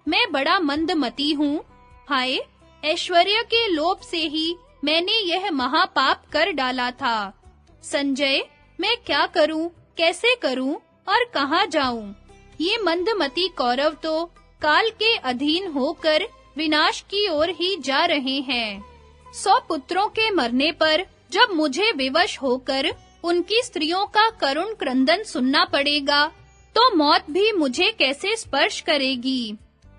मैं बड़ा मंदमती हूँ। हाय, ऐश्वर्य के लोभ से ही मैंने यह महापाप कर डाला था। संजय, मैं क्या करूं, कैसे करूं और कहां जाऊं? ये मंदमती कौरव तो काल के अधीन होकर विनाश की ओर ही जा रहे हैं। 100 पुत्रों के मरने पर जब मुझे विवश होकर उनकी स्त्रियों का करुण क्रंदन सुनना पड़ेगा, तो मौत भी मुझे कैसे स्पर्श करेगी?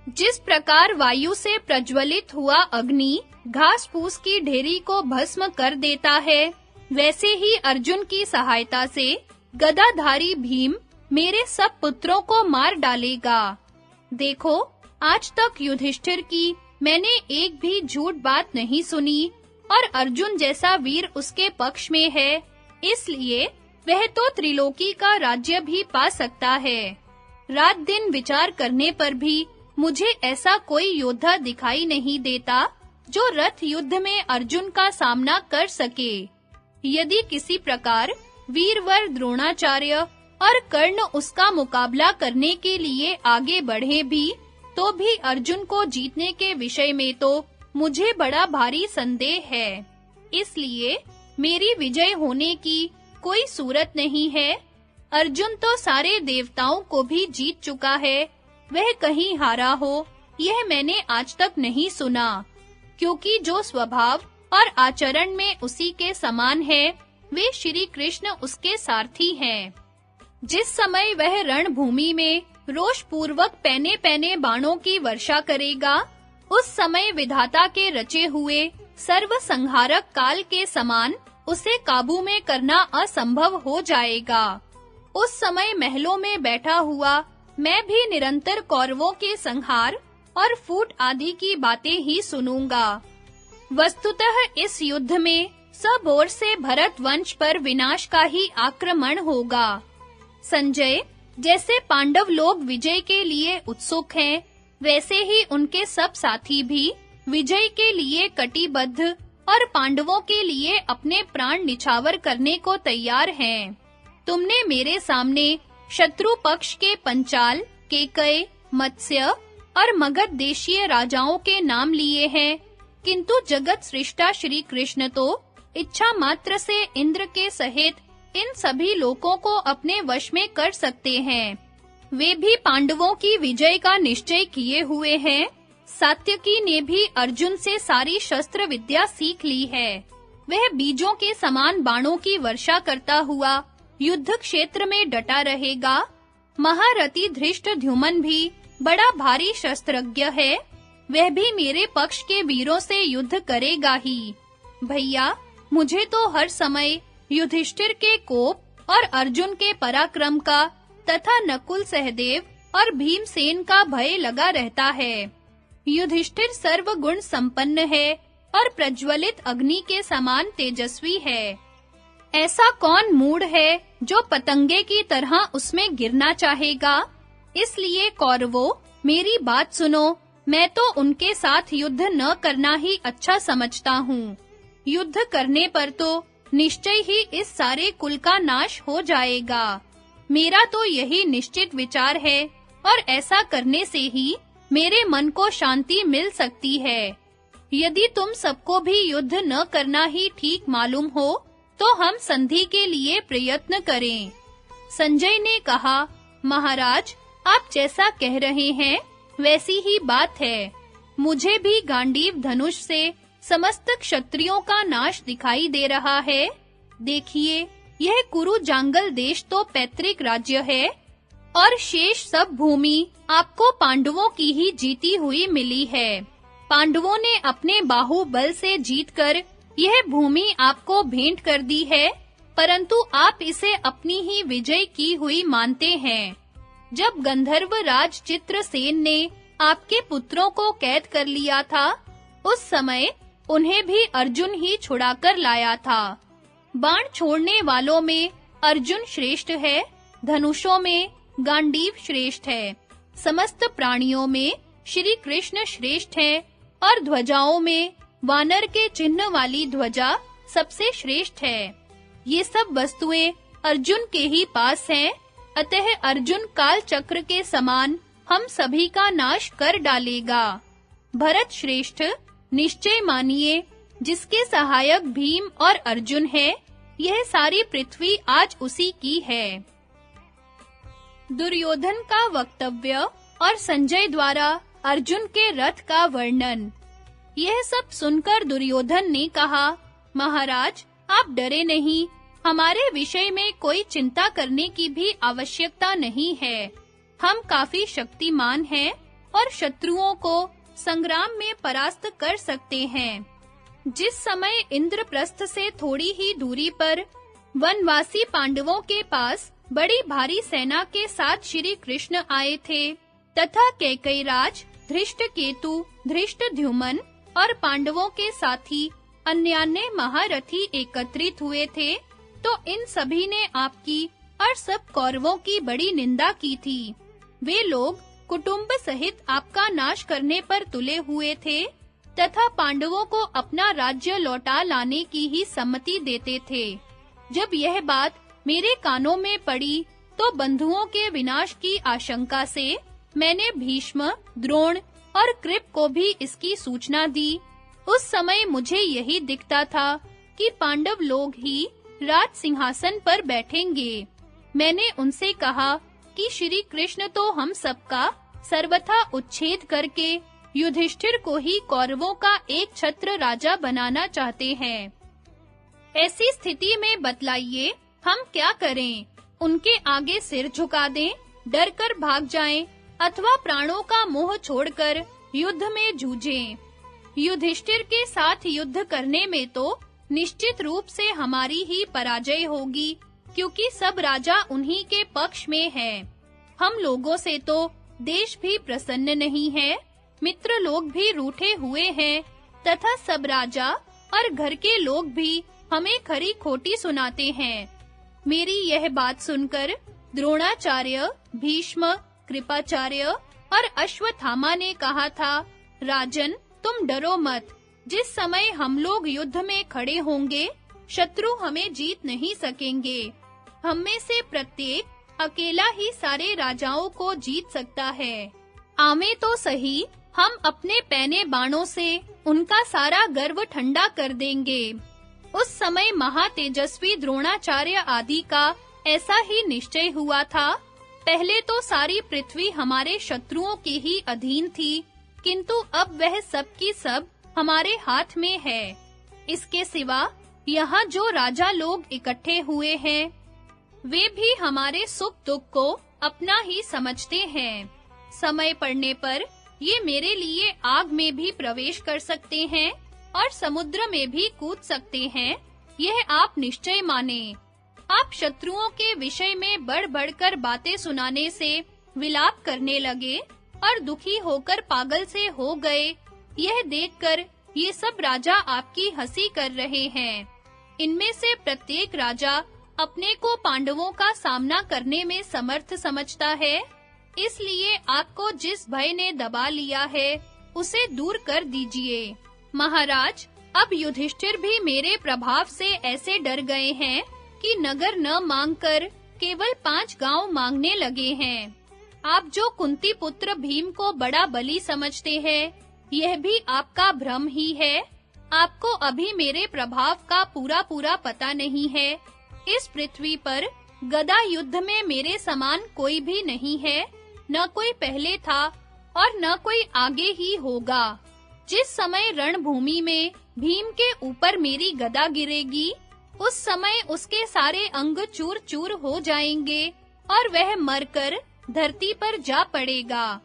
जिस प्रकार वायु से प्रज्वलित हुआ अग्नि घास-फूस की ढेरी को भस्म कर देता है, वैसे ही अर्जुन की सहायता से गदाधारी भीम मेरे सब पुत्रों को मार डालेगा। देखो, आज तक युधिष्ठिर की मैंने एक भी झूठ बात नहीं सुनी और अर्जुन जैसा वीर उसके पक्ष में है, इसलिए वह तो त्रिलोकी का राज्य भी पा सकता है। रात दिन विचार करने पर भी मुझे ऐसा कोई योद्धा दिखाई नहीं देता जो रथ युद्ध में अर्जुन का सामना कर सके। यदि किसी प्रकार वीरवर द्रोणाचार्य और कर्ण उसका मुकाबला करने के लिए आगे बढ़े भी, तो भी अर्जुन को जीतने के विषय में तो मुझे बड़ा भारी संदेह है। इसलिए मेरी विजय होने की कोई सूरत नहीं है। अर्जुन तो सारे देवताओं को भी जीत चुका है, वह कहीं हारा हो, यह मैंने आज तक नहीं सुना, क्योंकि जो स्वभाव और आचरण में उसी के समान है, वे श्री कृष्ण उसके सारथी हैं। जिस समय वह रणभूमि में रोषपूर्वक पैने-पैने बाणों की वर्षा करेगा, उस समय विधाता के रचे हुए सर्वसंहारक काल के समान उसे काबू में करना असंभव हो जाएगा। उस समय महलों में बैठा हुआ मैं भी निरंतर कौरवों के संहार और फूट आदि की बातें ही सुनूंगा। वस्तुतः इस युद्ध में सब ओर से भरत वंश पर विनाश का ही आक्रमण होगा। संजय, जैसे पांडव लोग विजय के लिए उत्सुक हैं, वैसे ही उनके सब साथी भी विजय के लिए कटिबद्ध और पांडवों के लिए अपने प्राण निछावर करने को तैयार हैं। तुमने मेरे सामने शत्रु पक्ष के पंचाल, केकय, मत्स्य और मगध देशीय राजाओं के नाम लिए हैं, किंतु जगत सृष्टा श्री कृष्ण तो इच्छा मात्र से इंद्र के सहित इन सभी लोकों को अपने वश में कर सकते हैं। वे भी पांडवों की विजय का निश्चय किए हुए हैं। सात्यकी ने भी अर्जुन से सारी शस्त्र विद्या सीख ली है। वह बीजों के समान बाणों की वर्षा करता हुआ युद्ध क्षेत्र में डटा रहेगा। महारथी धृष्टद्युम्न भी बड़ा भारी शस्त्रज्ञ है, वह भी मेरे पक्ष के वीरों से युद्ध करेगा ही। भैया, मुझे तो हर समय युधिष्ठिर के कोप और अर्जुन के पराक्रम का तथा नकुल, सहदेव और भीमसेन का भय लगा रहता है। युधिष्ठिर सर्वगुण संपन्न है और प्रज्वलित अग्नि के समान तेजस्वी है। ऐसा कौन मूढ़ है जो पतंगे की तरह उसमें गिरना चाहेगा? इसलिए कौरवों, मेरी बात सुनो, मैं तो उनके साथ युद्ध न करना ही अच्छा समझता हूँ। युद्ध करने पर तो निश्चय ही इस सारे कुल का नाश हो जाएगा। मेरा तो यही निश्चित विचार है और ऐसा करने से ही मेरे मन को शांति मिल सकती है। यदि तुम सबको भी युद्ध न करना ही ठीक मालूम हो, तो हम संधि के लिए प्रयत्न करें। संजय ने कहा, महाराज, आप जैसा कह रहे हैं, वैसी ही बात है। मुझे भी गांडीव धनुष से समस्त क्षत्रियों का नाश दिखाई दे रहा है। देखिए, यह कुरु जांगल देश तो पैतृक राज्य है और शेष सब भूमि आपको पांडवों की ही जीती हुई मिली है। पांडवों ने अपने बाहुबल से जीतकर यह भूमि आपको भेंट कर दी है, परंतु आप इसे अपनी ही विजय की हुई मानते हैं। जब गंधर्व राज चित्रसेन ने आपके पुत्रों को कैद कर लिया था, उस समय उन्हें भी अर्जुन ही छुड़ाकर लाया था। बाण छोड़ने वालों में अर्जुन श्रेष्ठ है, धनुषों में गांडीव श्रेष्ठ है, समस्त प्राणियों में श्री कृष्ण श्रेष्ठ है और ध्वजाओं में वानर के चिन्ह वाली ध्वजा सबसे श्रेष्ठ है। ये सब वस्तुएं अर्जुन के ही पास हैं, अतः अर्जुन काल चक्र के समान हम सभी का नाश कर डालेगा। भरत श्रेष्ठ, निश्चय मानिए, जिसके सहायक भीम और अर्जुन है, यह सारी पृथ्वी आज उसी की है। दुर्योधन का वक्तव्य और संजय द्वारा अर्जुन के रथ का वर्णन। यह सब सुनकर दुर्योधन ने कहा, महाराज, आप डरे नहीं, हमारे विषय में कोई चिंता करने की भी आवश्यकता नहीं है। हम काफी शक्तिमान हैं और शत्रुओं को संग्राम में परास्त कर सकते हैं। जिस समय इंद्रप्रस्थ से थोड़ी ही दूरी पर वनवासी पांडवों के पास बड़ी भारी सेना के साथ श्री कृष्ण आए थे तथा कैकेयीराज, धृष्टकेतु, धृष्टद्युम्न और पांडवों के साथी अन्यान्य महारथी एकत्रित हुए थे, तो इन सभी ने आपकी और सब कौरवों की बड़ी निंदा की थी। वे लोग कुटुंब सहित आपका नाश करने पर तुले हुए थे तथा पांडवों को अपना राज्य लौटा लाने की ही सम्मति देते थे। जब यह बात मेरे कानों में पड़ी तो बंधुओं के विनाश की आशंका से मैंने भीष्म, द्रोण और कृप को भी इसकी सूचना दी। उस समय मुझे यही दिखता था कि पांडव लोग ही राज सिंहासन पर बैठेंगे। मैंने उनसे कहा कि श्री कृष्ण तो हम सबका सर्वथा उच्छेद करके युधिष्ठिर को ही कौरवों का एक छत्र राजा बनाना चाहते हैं। ऐसी स्थिति में बतलाइए हम क्या करें? उनके आगे सिर झुका दें, डर कर भाग जाएं, अथवा प्राणों का मोह छोड़कर युद्ध में जूझें? युधिष्ठिर के साथ युद्ध करने में तो निश्चित रूप से हमारी ही पराजय होगी, क्योंकि सब राजा उन्हीं के पक्ष में है। हम लोगों से तो देश भी प्रसन्न नहीं है, मित्र लोग भी रूठे हुए हैं तथा सब राजा और घर के लोग भी हमें खरी खोटी सुनाते हैं। मेरी यह बात सुनकर द्रोणाचार्य, भीष्म, कृपाचार्य और अश्वत्थामा ने कहा था, राजन, तुम डरो मत। जिस समय हम लोग युद्ध में खड़े होंगे, शत्रु हमें जीत नहीं सकेंगे। हम में से प्रत्येक अकेला ही सारे राजाओं को जीत सकता है। आमे तो सही, हम अपने पैने बाणों से उनका सारा गर्व ठंडा कर देंगे। उस समय महातेजस्वी द्रोणाचार्य आदि का ऐसा ही निश्चय हुआ था। पहले तो सारी पृथ्वी हमारे शत्रुओं के ही अधीन थी, किंतु अब वह सब की सब हमारे हाथ में है। इसके सिवा यहाँ जो राजा लोग इकट्ठे हुए हैं, वे भी हमारे सुख दुख को अपना ही समझते हैं। समय पड़ने पर ये मेरे लिए आग में भी प्रवेश कर सकते हैं और समुद्र में भी कूद सकते हैं, यह आप निश्चय माने। आप शत्रुओं के विषय में बढ़-बढ़कर बातें सुनाने से विलाप करने लगे और दुखी होकर पागल से हो गए। यह देखकर ये सब राजा आपकी हंसी कर रहे हैं। इनमें से प्रत्येक राजा अपने को पांडवों का सामना करने में समर्थ समझता है, इसलिए आपको जिस भय ने दबा लिया है, उसे दूर कर दीजिए। महाराज, अब युधिष्ठिर भी मेरे प्रभाव से ऐसे डर गए हैं कि नगर न मांगकर केवल 5 गांव मांगने लगे हैं। आप जो कुंती पुत्र भीम को बड़ा बली समझते हैं, यह भी आपका भ्रम ही है। आपको अभी मेरे प्रभाव का पूरा पता नहीं है। इस पृथ्वी पर गदा युद्ध में मेरे समान कोई भी नहीं है, न कोई पहले था और न कोई आगे ही होगा। जिस समय रणभूमि में भीम के ऊपर मेरी गदा गिरेगी, उस समय उसके सारे अंग चूर-चूर हो जाएंगे और वह मरकर धरती पर जा पड़ेगा।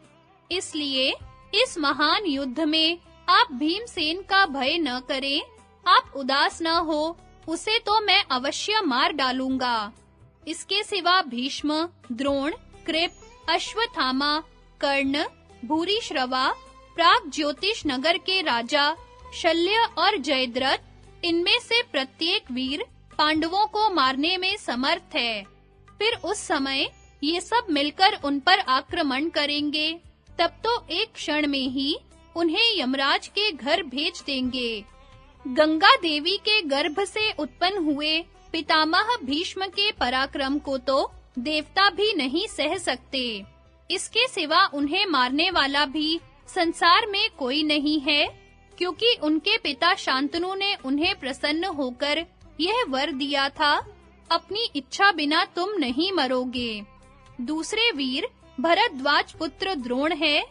इसलिए इस महान युद्ध में आप भीमसेन का भय न करें, आप उदास न हो, उसे तो मैं अवश्य मार डालूंगा। इसके सिवा भीष्म, द्रोण, कृप, अश्वत्थामा, कर्ण, भूरिश्रवा, प्राग ज्योतिष नगर के राजा शल्य और जयद्रथ, इनमें से प्रत्येक वीर पांडवों को मारने में समर्थ है। फिर उस समय ये सब मिलकर उन पर आक्रमण करेंगे, तब तो एक क्षण में ही उन्हें यमराज के घर भेज देंगे। गंगा देवी के गर्भ से उत्पन्न हुए पितामह भीष्म के पराक्रम को तो देवता भी नहीं सह सकते। इसके सिवा उन्हें मारने वाला भी संसार में कोई नहीं है, क्योंकि उनके पिता शांतनु ने उन्हें प्रसन्न होकर यह वर दिया था, अपनी इच्छा बिना तुम नहीं मरोगे। दूसरे वीर भरद्वाज पुत्र द्रोण है,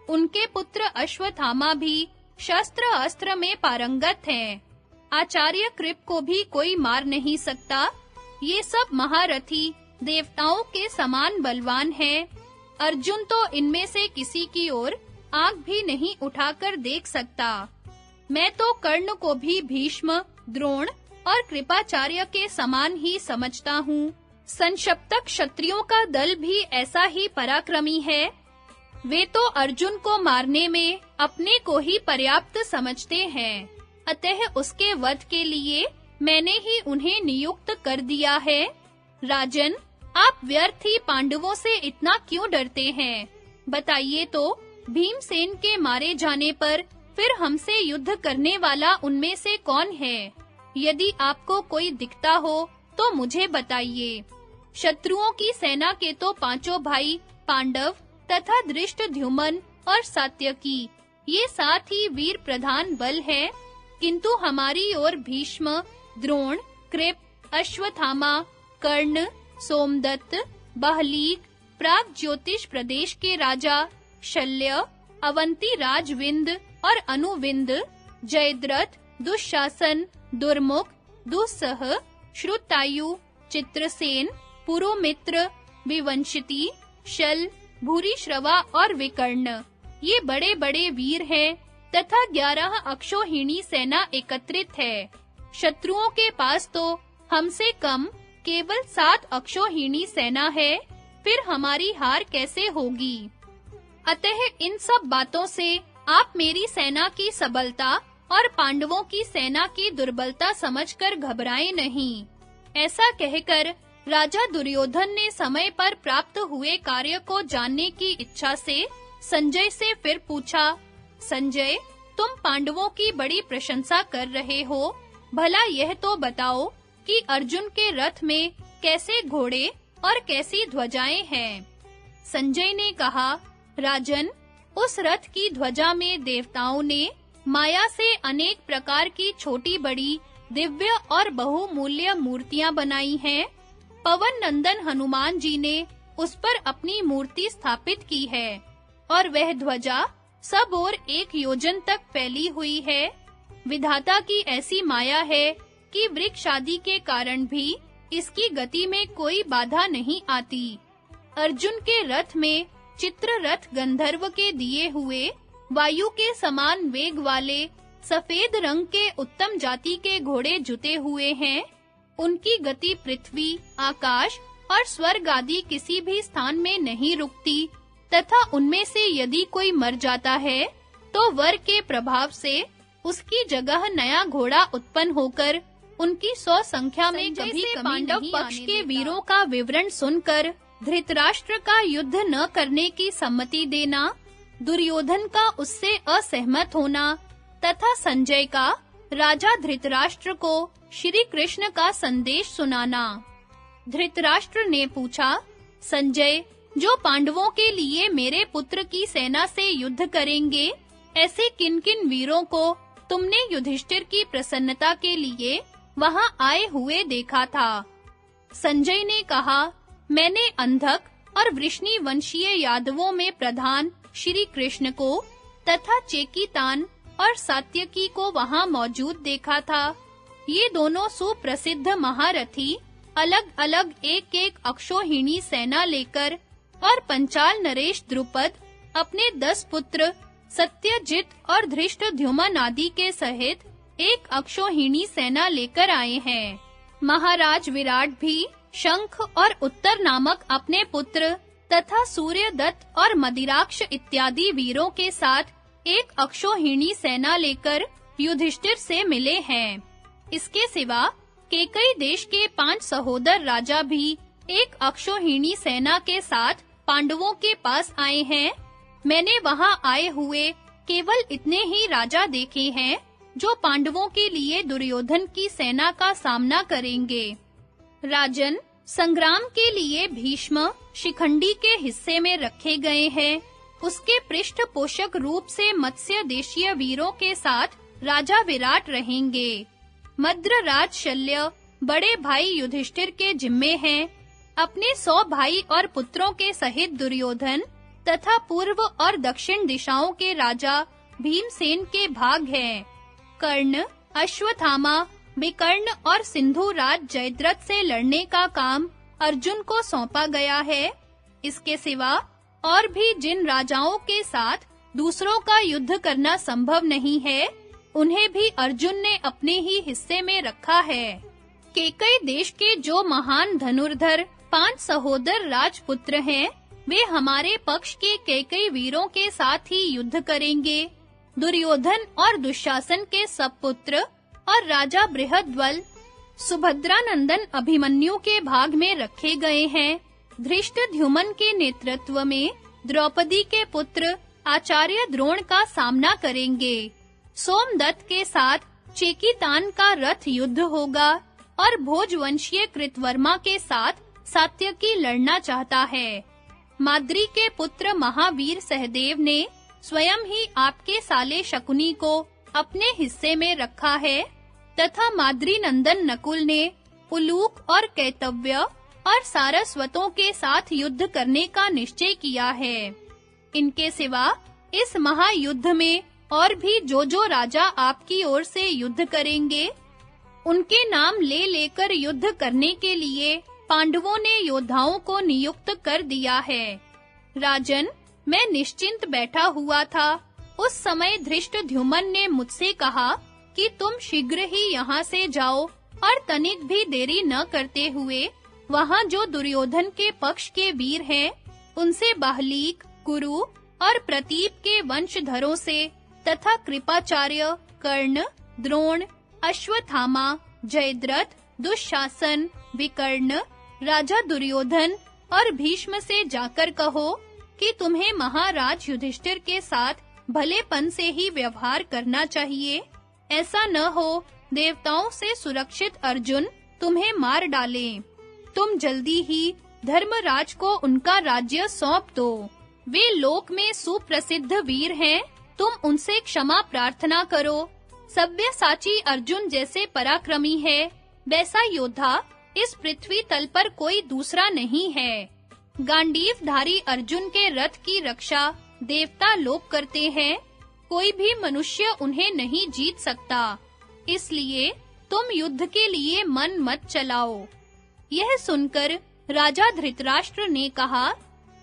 उनके पुत्र अश्वत्थामा भी शस्त्र अस्त्र में पारंगत हैं। आचार्य कृप को भी कोई मार नहीं सकता। ये सब महारथी देवताओं के समान बलवान हैं। अर्जुन तो इनमें से किसी की ओर आंख भी नहीं उठाकर देख सकता। मैं तो कर्ण को भी भीष्म, द्रोण और कृपाचार्य के समान ही समझता हूँ। संशप्तक क्षत्रियों का दल भी ऐसा ही पराक्रमी है। वे तो अर्जुन को मारने में अपने को ही पर्याप्त समझते हैं। अतः उसके वध के लिए मैंने ही उन्हें नियुक्त कर दिया है। राजन, आप व्यर्थ ही पांडवों से इतना क्यों डरते हैं? बताइए तो, भीमसेन के मारे जाने पर फिर हमसे युद्ध करने वाला उनमें से कौन है? यदि आपको कोई दिखता हो तो मुझे बताइए। शत्रुओं की सेना के तो पांचों भाई पांडव तथा धृष्टद्युम्न और सात्यकी, ये सात ही वीर प्रधान बल है, किंतु हमारी ओर भीष्म, द्रोण, कृप, अश्वत्थामा, कर्ण, सोमदत्त, बहलीक, प्राग ज्योतिष प्रदेश के राजा शल्य, अवंती राजविंद और अनुविंद, जयद्रथ, दुःशासन, दुर्मुख, दुस्सह, श्रुतायु, चित्रसेन, पुरुमित्र, विवंशिति, शल, भूरिश्रवा और विकर्ण, ये बड़े-बड़े वीर हैं तथा 11 अक्षौहिणी सेना एकत्रित है। शत्रुओं के पास तो हमसे कम केवल 7 अक्षौहिणी सेना है, फिर हमारी हार कैसे होगी? अतः इन सब बातों से आप मेरी सेना की सबलता और पांडवों की सेना की दुर्बलता समझकर घबराएं नहीं। ऐसा कहकर राजा दुर्योधन ने समय पर प्राप्त हुए कार्य को जानने की इच्छा से संजय से फिर पूछा, संजय, तुम पांडवों की बड़ी प्रशंसा कर रहे हो, भला यह तो बताओ कि अर्जुन के रथ में कैसे घोड़े और कैसी ध्वजाएं हैं? संजय ने कहा, राजन, उस रथ की ध्वजा में देवताओं ने माया से अनेक प्रकार की छोटी-बड़ी दिव्य और बहुमूल्य मूर्तियां बनाई हैं। पवन नंदन हनुमान जी ने उस पर अपनी मूर्ति स्थापित की है और वह ध्वजा सब ओर 1 योजन तक फैली हुई है। विधाता की ऐसी माया है कि वृक्ष आदि के कारण भी इसकी गति में कोई बाधा नहीं आती। अर्जुन के रथ में चित्ररथ गंधर्व के दिए हुए वायु के समान वेग वाले सफेद रंग के उत्तम जाति के घोड़े जुते हुए हैं। उनकी गति पृथ्वी, आकाश और स्वर्ग आदि किसी भी स्थान में नहीं रुकती तथा उनमें से यदि कोई मर जाता है तो वर के प्रभाव से उसकी जगह नया घोड़ा उत्पन्न होकर उनकी 100 संख्या में कभी कमी पांडव पक्ष के वीरों का विवरण सुनकर धृतराष्ट्र का युद्ध न करने की सम्मति देना, दुर्योधन का उससे असहमत होना तथा संजय का राजा धृतराष्ट्र को श्री कृष्ण का संदेश सुनाना। धृतराष्ट्र ने पूछा, संजय, जो पांडवों के लिए मेरे पुत्र की सेना से युद्ध करेंगे, ऐसे किन-किन वीरों को तुमने युधिष्ठिर की प्रसन्नता के लिए वहां आए हुए देखा था? संजय ने कहा, मैंने अंधक और वृष्णि वंशीय यादवों में प्रधान श्री कृष्ण को तथा चेकीतान और सात्यकी को वहां मौजूद देखा था। ये दोनों सुप्रसिद्ध महारथी अलग-अलग एक-एक अक्षौहिणी सेना लेकर और पंचाल नरेश द्रुपद अपने 10 पुत्र सत्यजित और धृष्टद्युम्न आदि के सहित एक अक्षौहिणी सेना लेकर आए हैं। महाराज विराट भी शंख और उत्तर नामक अपने पुत्र तथा सूर्यदत्त और मदिराक्ष इत्यादि वीरों के साथ एक अक्षौहिणी सेना लेकर युधिष्ठिर से मिले हैं। इसके सिवा केकई देश के 5 सहोदर राजा भी एक अक्षौहिणी सेना के साथ पांडवों के पास आए हैं। मैंने वहां आए हुए केवल इतने ही राजा देखे हैं जो पांडवों के लिए दुर्योधन की सेना का सामना करेंगे। राजन, संग्राम के लिए भीष्म शिखंडी के हिस्से में रखे गए हैं। उसके पृष्ठपोषक रूप से मत्स्य देशीय वीरों के साथ राजा विराट रहेंगे। मद्रराज शल्य बड़े भाई युधिष्ठिर के जिम्मे हैं। अपने 100 भाई और पुत्रों के सहित दुर्योधन तथा पूर्व और दक्षिण दिशाओं के राजा भीमसेन के भाग हैं। कर्ण, अश्वत्थामा, विकर्ण और सिंधुराज जयद्रथ से लड़ने का काम अर्जुन को सौंपा गया है। इसके सिवा और भी जिन राजाओं के साथ दूसरों का युद्ध करना संभव नहीं है, उन्हें भी अर्जुन ने अपने ही हिस्से में रखा है। केकई देश के जो महान धनुर्धर 5 सहोदर राजपुत्र हैं, वे हमारे पक्ष के केकई वीरों के साथ ही युद्ध करेंगे। दुर्योधन और दुशासन के सब पुत्र और राजा बृहद्बल सुभद्रानंदन अभिमन्यु के भाग में रखे गए हैं। धृष्टद्युम्न के नेतृत्व में द्रौपदी के पुत्र आचार्य द्रोण का सामना करेंगे। सोमदत्त के साथ चेकितान का रथ युद्ध होगा और भोजवंशीय कृतवर्मा के साथ सात्यकी लड़ना चाहता है। माद्री के पुत्र महावीर सहदेव ने स्वयं ही आपके साले शकुनी को अपने हिस्से में रखा है तथा माद्री नंदन नकुल ने उलूक और कैतव्य और सारस्वतों के साथ युद्ध करने का निश्चय किया है। इनके सिवा इस महायुद्ध में और भी जो राजा आपकी ओर से युद्ध करेंगे, उनके नाम ले लेकर युद्ध करने के लिए पांडवों ने योद्धाओं को नियुक्त कर दिया है। राजन, मैं निश्चिंत बैठा हुआ था। उस समय धृष्टद्युम्न ने मुझसे कहा कि तुम शीघ्र ही यहाँ से जाओ और तनिक भी देरी न करते हुए वहाँ जो दुर्योधन के पक्ष के वीर हैं, उनसे बाहलीक, कुरु और प्रतीप के वंशधरों से तथा कृपाचार्य, कर्ण, द्रोण, अश्वत्थामा, जयद्रथ, दुशासन, विकर्ण, राजा दुर्योधन और भीष्म से जाकर कहो कि तुम्हें महाराज युधिष्ठिर के साथ भलेपन से ही व्यवहार करना चाहिए। ऐसा न हो देवताओं से सुरक्षित अर्जुन तुम्हें मार डालें। तुम जल्दी ही धर्मराज को उनका राज्य सौंप दो। वे लोक में सुप्रसिद्ध वीर हैं, तुम उनसे क्षमा प्रार्थना करो। सव्यसाची अर्जुन जैसे पराक्रमी है, वैसा योद्धा इस पृथ्वी तल पर कोई दूसरा नहीं है। गांडीवधारी अर्जुन के रथ की रक्षा देवता लोग करते हैं, कोई भी मनुष्य उन्हें नहीं जीत सकता। इसलिए तुम युद्ध के लिए मन मत चलाओ। यह सुनकर राजा धृतराष्ट्र ने कहा,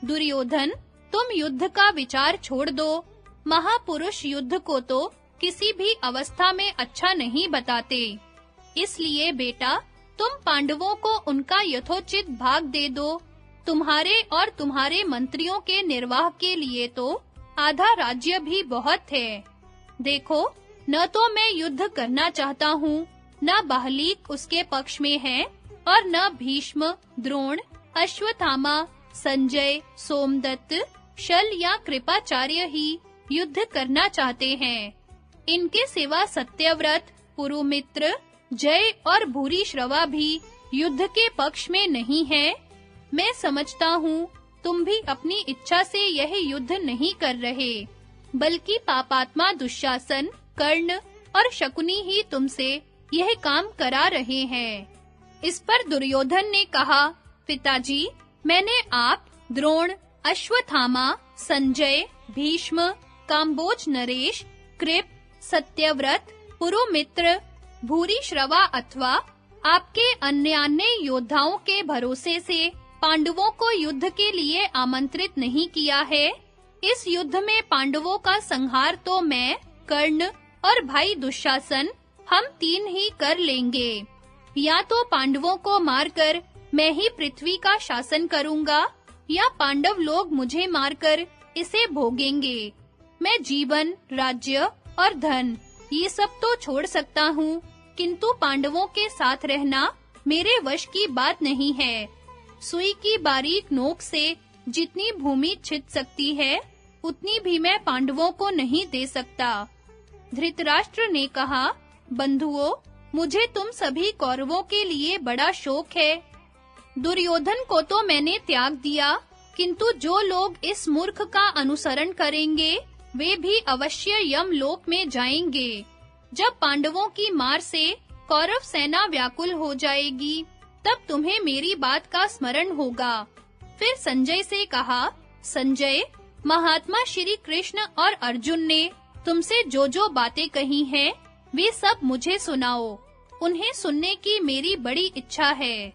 दुर्योधन, तुम युद्ध का विचार छोड़ दो। महापुरुष युद्ध को तो किसी भी अवस्था में अच्छा नहीं बताते। इसलिए बेटा, तुम पांडवों को उनका यथोचित भाग दे दो। तुम्हारे और तुम्हारे मंत्रियों के निर्वाह के लिए तो आधा राज्य भी बहुत है। देखो, न तो मैं युद्ध करना चाहता हूँ, न बाहलीक उसके पक्ष में है और न भीष्म, द्रोण, अश्वत्थामा, संजय, सोमदत्त, शल या कृपाचार्य ही युद्ध करना चाहते हैं। इनके सिवा सत्यव्रत, पुरुमित्र, जय और भूरिश्रवा भी युद्ध के पक्ष में नहीं है। मैं समझता हूँ तुम भी अपनी इच्छा से यह युद्ध नहीं कर रहे, बल्कि पापात्मा दुशासन, कर्ण और शकुनी ही तुमसे यह काम करा रहे हैं। इस पर दुर्योधन ने कहा, पिताजी, मैंने आप, द्रोण, अश्वत्थामा, संजय, भीष्म, काम्बोज नरेश, कृप, सत्यव्रत, पुरुमित्र, भूरिश्रवा अथवा आपके अन्य योद्धाओं के भरोसे से पांडवों को युद्ध के लिए आमंत्रित नहीं किया है। इस युद्ध में पांडवों का संहार तो मैं, कर्ण और भाई दुशासन हम 3 ही कर लेंगे। या तो पांडवों को मारकर मैं ही पृथ्वी का शासन करूंगा, या पांडव लोग मुझे मारकर इसे भोगेंगे। मैं जीवन, राज्य और धन ये सब तो छोड़ सकता हूँ, किंतु पांडवों के साथ रहना मेरे वश की बात नहीं है। सुई की बारीक नोक से जितनी भूमि छिद सकती है, उतनी भी मैं पांडवों को नहीं दे सकता। धृतराष्ट्र ने कहा, बंधुओं, मुझे तुम सभी कौरवों के लिए बड़ा शोक है। दुर्योधन को तो मैंने त्याग दिया, किंतु जो लोग इस मूर्ख का अनुसरण करेंगे वे भी अवश्य यमलोक में जाएंगे। जब पांडवों की मार से कौरव सेना व्याकुल हो जाएगी, तब तुम्हें मेरी बात का स्मरण होगा। फिर संजय से कहा, संजय, महात्मा श्री कृष्ण और अर्जुन ने तुमसे जो बातें कही हैं, वे सब मुझे सुनाओ। उन्हें सुनने की मेरी बड़ी इच्छा है।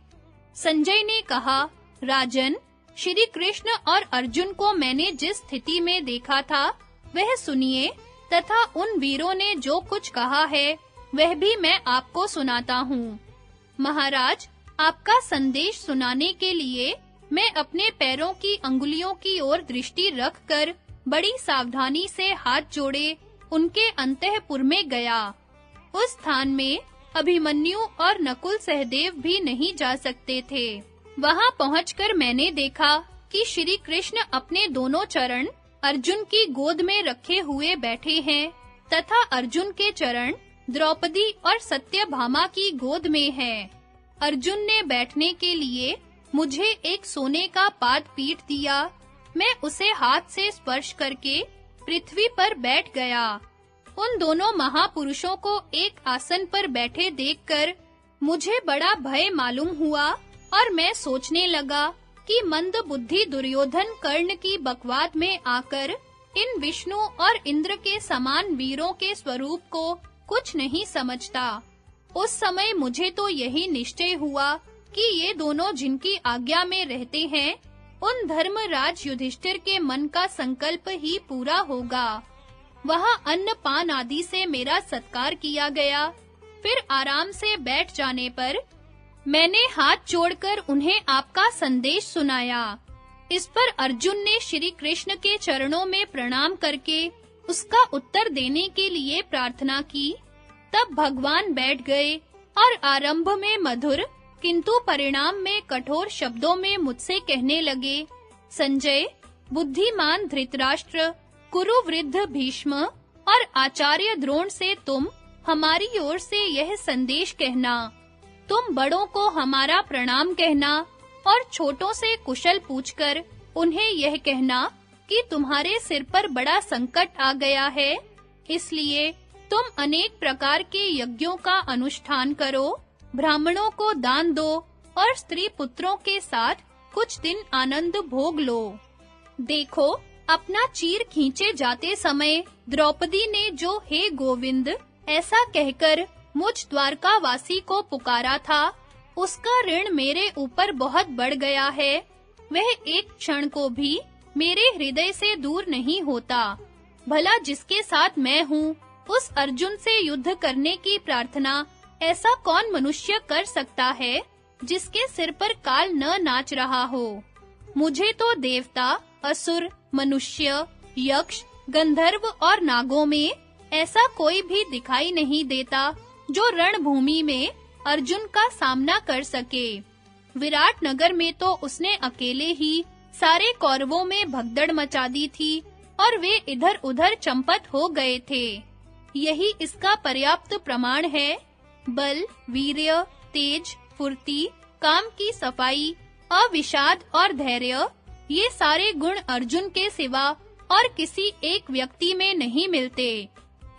संजय ने कहा, राजन, श्री कृष्ण और अर्जुन को मैंने जिस स्थिति में देखा था, वह सुनिए, तथा उन वीरों ने जो कुछ कहा है, वह भी मैं आपको सुनाता हूँ। महाराज, आपका संदेश सुनाने के लिए मैं अपने पैरों की अंगुलियों की ओर दृष्टि रखकर बड़ी सावधानी से हाथ जोड़े उनके अंतःपुर में गया। उस स्थान में अभिमन्यु और नकुल सहदेव भी नहीं जा सकते थे। वहां पहुंचकर मैंने देखा कि श्री कृष्ण अपने दोनों चरण अर्जुन की गोद में रखे हुए बैठे हैं, तथा अर्जुन के चरण द्रौपदी और सत्यभामा की गोद में हैं। अर्जुन ने बैठने के लिए मुझे एक सोने का पाद पीठ दिया। मैं उसे हाथ से स्पर्श करके पृथ्वी पर बैठ गया। उन दोनों महापुरुषों को एक आसन पर बैठे देखकर मुझे बड़ा भय मालूम हुआ और मैं सोचने लगा कि मंद बुद्धि दुर्योधन कर्ण की बकवाद में आकर इन विष्णु और इंद्र के समान वीरों के स्वरूप को कुछ नहीं समझता। उस समय मुझे तो यही निश्चय हुआ कि ये दोनों जिनकी आज्ञा में रहते हैं, उन धर्मराज युधिष्ठिर के मन का संकल्प ही पूरा होगा। वहां अन्न पान आदि से मेरा सत्कार किया गया। फिर आराम से बैठ जाने पर मैंने हाथ जोड़कर उन्हें आपका संदेश सुनाया। इस पर अर्जुन ने श्री कृष्ण के चरणों में प्रणाम करके उसका उत्तर देने के लिए प्रार्थना की। तब भगवान बैठ गए और आरंभ में मधुर किंतु परिणाम में कठोर शब्दों में मुझसे कहने लगे, संजय, बुद्धिमान धृतराष्ट्र, कुरु वृद्ध भीष्म और आचार्य द्रोण से तुम हमारी ओर से यह संदेश कहना। तुम बड़ों को हमारा प्रणाम कहना और छोटों से कुशल पूछकर उन्हें यह कहना कि तुम्हारे सिर पर बड़ा संकट आ गया है, इसलिए तुम अनेक प्रकार के यज्ञों का अनुष्ठान करो, ब्राह्मणों को दान दो और स्त्री पुत्रों के साथ कुछ दिन आनंद भोग लो। देखो, अपना चीर खींचे जाते समय द्रौपदी ने जो हे गोविंद ऐसा कहकर मुझ द्वारकावासी को पुकारा था, उसका ऋण मेरे ऊपर बहुत बढ़ गया है। वह एक क्षण को भी मेरे हृदय से दूर नहीं होता। भला जिसके साथ मैं हूँ, उस अर्जुन से युद्ध करने की प्रार्थना ऐसा कौन मनुष्य कर सकता है जिसके सिर पर काल न नाच रहा हो। मुझे तो देवता, असुर, मनुष्य, यक्ष, गंधर्व और नागों में ऐसा कोई भी दिखाई नहीं देता जो रणभूमि में अर्जुन का सामना कर सके। विराट नगर में तो उसने अकेले ही सारे कौरवों में भगदड़ मचा दी थी और वे इधर-उधर चंपत हो गए थे। यही इसका पर्याप्त प्रमाण है। बल, वीर्य, तेज, फुर्ती, काम की सफाई, अविषाद और धैर्य, ये सारे गुण अर्जुन के सिवा और किसी एक व्यक्ति में नहीं मिलते।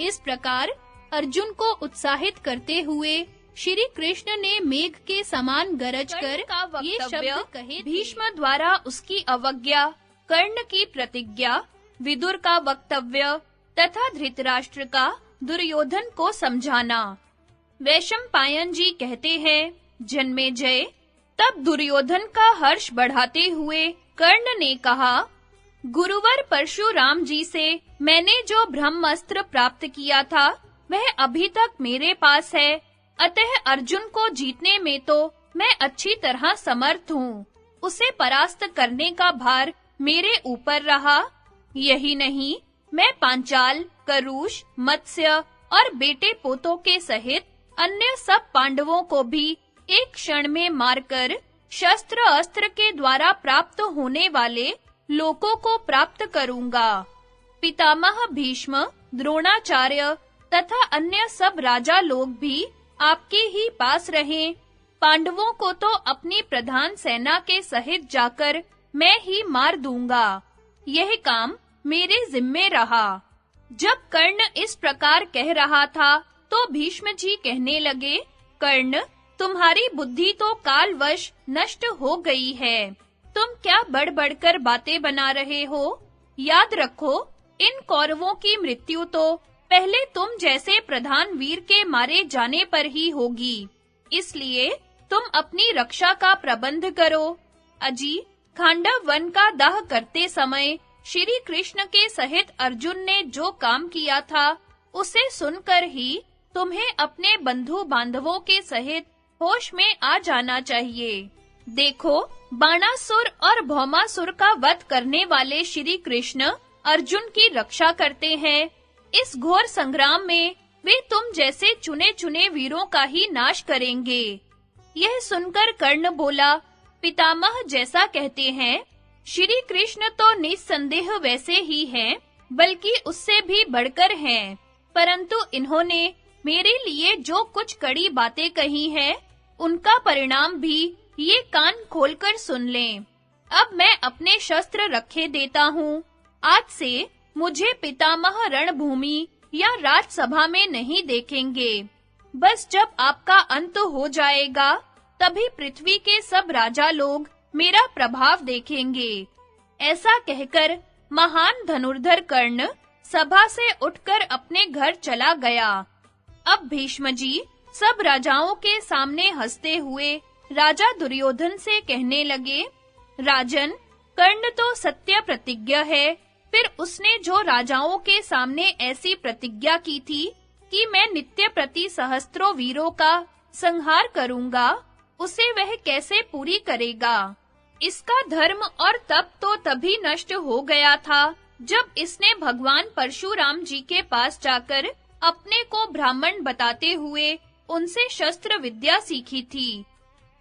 इस प्रकार अर्जुन को उत्साहित करते हुए श्री कृष्ण ने मेघ के समान गरज कर ये शब्द कहे। भीष्म द्वारा उसकी अवज्ञा, कर्ण की प्रतिज्ञा, विदुर का वक्तव्य तथा धृतराष्ट्र का दुर्योधन को समझाना। वैशंपायन जी कहते हैं, जन्मेजय, तब दुर्योधन का हर्ष बढ़ाते हुए कर्ण ने कहा, गुरुवर परशुराम जी से मैंने जो ब्रह्मास्त्र प्राप्त किया था, वह अभी तक मेरे पास है। अतः अर्जुन को जीतने में तो मैं अच्छी तरह समर्थ हूँ। उसे परास्त करने का भार मेरे ऊपर रहा। यही नहीं, मैं पांचाल, करुष, मत्स्य और बेटे पोतों के सहित अन्य सब पांडवों को भी एक क्षण में मारकर शस्त्र अस्त्र के द्वारा प्राप्त होने वाले लोकों को प्राप्त करूंगा। पितामह भीष्म, द्रोणाचार्य तथा अन्य सब राजा लोग भी आपके ही पास रहें। पांडवों को तो अपनी प्रधान सेना के सहित जाकर मैं ही मार दूंगा। यह काम मेरे जिम्मे रहा। जब कर्ण इस प्रकार कह रहा था, तो भीष्म जी कहने लगे, कर्ण, तुम्हारी बुद्धि तो कालवश नष्ट हो गई है। तुम क्या बढ़-बढ़कर बातें बना रहे हो? याद रखो, इन कौरवों की मृत्यु तो पहले तुम जैसे प्रधान वीर के मारे जाने पर ही होगी। इसलिए तुम अपनी रक्षा का प्रबंध करो। अजी, खांडव वन का दाह करते समय श्री कृष्ण के सहित अर्जुन ने जो काम किया था, उसे सुनकर ही तुम्हें अपने बंधु बांधवों के सहित होश में आ जाना चाहिए। देखो, बाणासुर और भौमासुर का वध करने वाले श्री कृष्ण अर्जुन की रक्षा करते हैं। इस घोर संग्राम में वे तुम जैसे चुने-चुने वीरों का ही नाश करेंगे। यह सुनकर कर्ण बोला, पितामह जैसा कहते हैं, श्री कृष्ण तो निस्संदेह वैसे ही हैं, बल्कि उससे भी बढ़कर हैं। परंतु इन्होंने मेरे लिए जो कुछ कड़ी बातें कही हैं, उनका परिणाम भी ये कान खोलकर सुन लें। अब मैं अपने शस्त्र रखे देता हूँ। आज से मुझे पितामह रणभूमि या राजसभा में नहीं देखेंगे। बस जब आपका अंत हो जाएगा, तभी पृथ्वी के सब राजा लोग मेरा प्रभाव देखेंगे। ऐसा कहकर महान धनुर्धर कर्ण सभा से उठकर अपने घर चला गया। अब भीष्म जी सब राजाओं के सामने हंसते हुए राजा दुर्योधन से कहने लगे, राजन, कर्ण तो सत्य प्रतिज्ञ है। फिर उसने जो राजाओं के सामने ऐसी प्रतिज्ञा की थी कि मैं नित्य प्रति सहस्त्रों वीरों का संहार करूंगा, उसे वह कैसे पूरी करेगा? इसका धर्म और तप तो तभी नष्ट हो गया था जब इसने भगवान परशुराम जी के पास जाकर अपने को ब्राह्मण बताते हुए उनसे शस्त्र विद्या सीखी थी।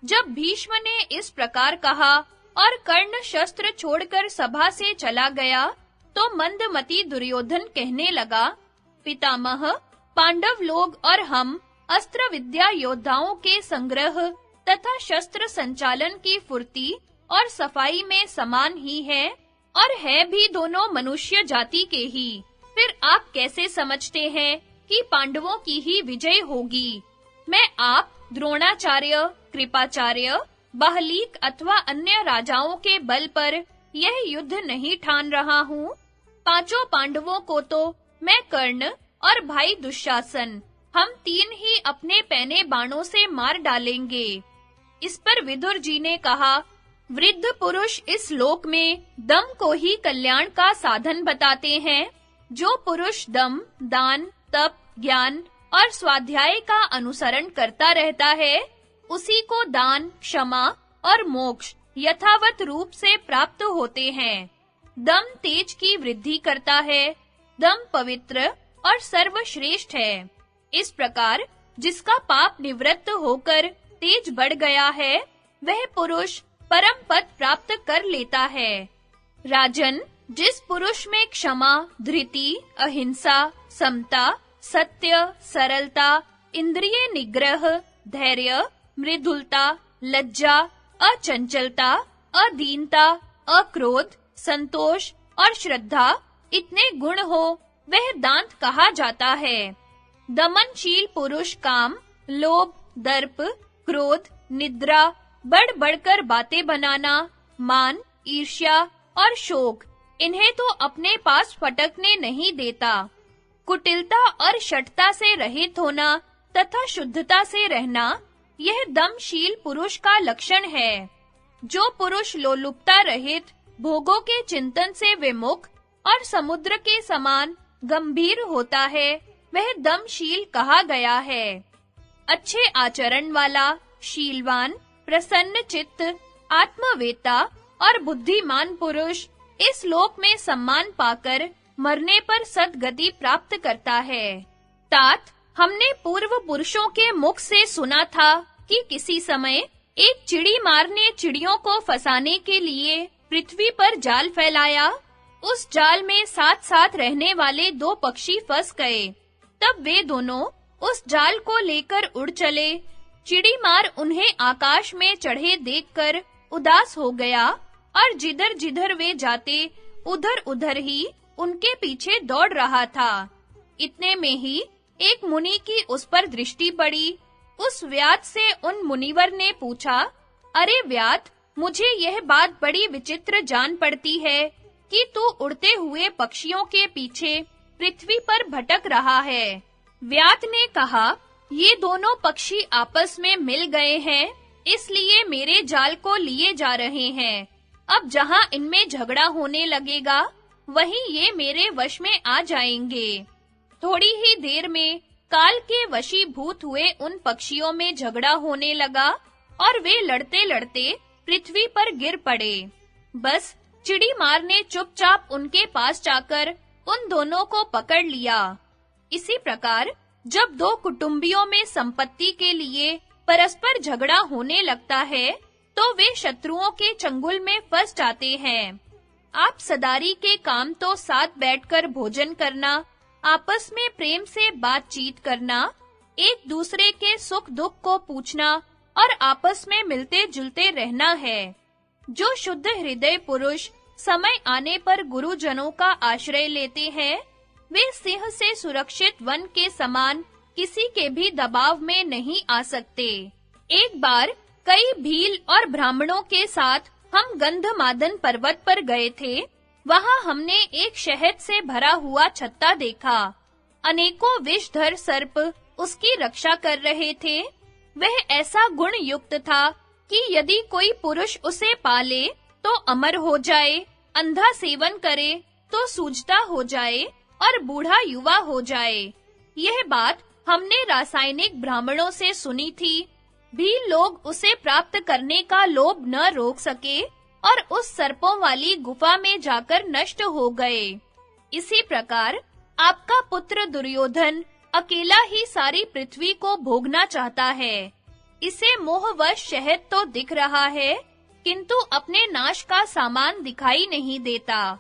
जब भीष्म ने इस प्रकार कहा और कर्ण शस्त्र छोड़कर सभा से चला गया, तो मंदमती दुर्योधन कहने लगा, पितामह, पांडव लोग और हम अस्त्र विद्या योद्धाओं के संग्रह तथा शस्त्र संचालन की फुर्ती और सफाई में समान ही है, और है भी दोनों मनुष्य जाति के ही। फिर आप कैसे समझते हैं कि पांडवों की ही विजय होगी? मैं आप, द्रोणाचार्य, कृपाचार्य, बाहलीक अथवा अन्य राजाओं के बल पर यह युद्ध नहीं ठान रहा हूँ। पांचों पांडवों को तो मैं कर्ण और भाई दुशासन, हम तीन ही अपने पैने बाणों से मार डालेंगे। इस पर विदुर जी ने कहा, वृद्ध पुरुष इस लोक में दम को ही कल्याण का साधन बताते हैं। जो पुरुष दम, दान, तप, ज्ञान और स्वाध्याय का अनुसरण करता रहता है, उसी को दान, क्षमा और मोक्ष यथावत रूप से प्राप्त होते हैं। दम तेज की वृद्धि करता है। दम पवित्र और सर्वश्रेष्ठ है। इस प्रकार जिसका पाप निवृत्त होकर तेज बढ़ गया है, वह पुरुष परम पद प्राप्त कर लेता है। राजन, जिस पुरुष में क्षमा, धृति, अहिंसा, समता, सत्य, सरलता, इंद्रिय निग्रह, धैर्य, मृदुलता, लज्जा, अचंचलता, अदीनता, अक्रोध, संतोष और श्रद्धा इतने गुण हो, वह दांत कहा जाता है। दमनशील पुरुष काम, लोभ, दर्प, क्रोध, निद्रा, बढ़-बढ़कर बातें बनाना, मान, ईर्ष्या और शोक, इन्हें तो अपने पास फटकने नहीं देता। कुटिलता और शठता से रहित होना तथा शुद्धता से रहना, यह दमशील पुरुष का लक्षण है। जो पुरुष लोलुपता रहित, भोगों के चिंतन से विमुख और समुद्र के समान गंभीर होता है, वह दमशील कहा गया है। अच्छे आचरण वाला, शीलवान, प्रसन्न चित्त, आत्मवेता और बुद्धिमान पुरुष इस लोक में सम्मान पाकर मरने पर सद्गति प्राप्त करता है। तात, हमने पूर्व पुरुषों के मुख से सुना था कि किसी समय एक चिड़ी मार ने चिड़ियों को फंसाने के लिए पृथ्वी पर जाल फैलाया। उस जाल में साथ-साथ रहने वाले दो पक्षी फंस गए। तब वे दोनों उस जाल को लेकर उड़ चले। चिड़ीमार उन्हें आकाश में चढ़े देखकर उदास हो गया और जिधर-जिधर वे जाते उधर-उधर ही उनके पीछे दौड़ रहा था। इतने में ही एक मुनि की उस पर दृष्टि पड़ी। उस व्याध से उन मुनिवर ने पूछा, अरे व्याध, मुझे यह बात बड़ी विचित्र जान पड़ती है कि तू उड़ते हुए पक्षियों के पीछे पृथ्वी पर भटक रहा है। व्याध ने कहा, ये दोनों पक्षी आपस में मिल गए हैं, इसलिए मेरे जाल को लिए जा रहे हैं। अब जहां इनमें झगड़ा होने लगेगा, वहीं ये मेरे वश में आ जाएंगे। थोड़ी ही देर में काल के वशीभूत हुए उन पक्षियों में झगड़ा होने लगा और वे लड़ते-लड़ते पृथ्वी पर गिर पड़े। बस चिड़ीमार ने चुपचाप उनके पास जाकर उन दोनों को पकड़ लिया। इसी प्रकार जब दो कुटुंबियों में संपत्ति के लिए परस्पर झगड़ा होने लगता है, तो वे शत्रुओं के चंगुल में फंस जाते हैं। आप सदारी के काम तो साथ बैठकर भोजन करना, आपस में प्रेम से बातचीत करना, एक दूसरे के सुख दुख को पूछना और आपस में मिलते जुलते रहना है। जो शुद्ध हृदय पुरुष समय आने पर गुरुजनों का आश्रय लेते हैं, वे सिंह से सुरक्षित वन के समान किसी के भी दबाव में नहीं आ सकते। एक बार कई भील और ब्राह्मणों के साथ हम गंधमादन पर्वत पर गए थे। वहां हमने एक शहद से भरा हुआ छत्ता देखा। अनेकों विषधर सर्प उसकी रक्षा कर रहे थे। वह ऐसा गुण युक्त था कि यदि कोई पुरुष उसे पाले तो अमर हो जाए, अंधा सेवन करे तो सूझता हो जाए और बूढ़ा युवा हो जाए। यह बात हमने रासायनिक ब्राह्मणों से सुनी थी। भी लोग उसे प्राप्त करने का लोभ न रोक सके और उस सर्पों वाली गुफा में जाकर नष्ट हो गए। इसी प्रकार आपका पुत्र दुर्योधन अकेला ही सारी पृथ्वी को भोगना चाहता है। इसे मोहवश शहद तो दिख रहा है, किंतु अपने नाश का सामान दिखाई नहीं देता।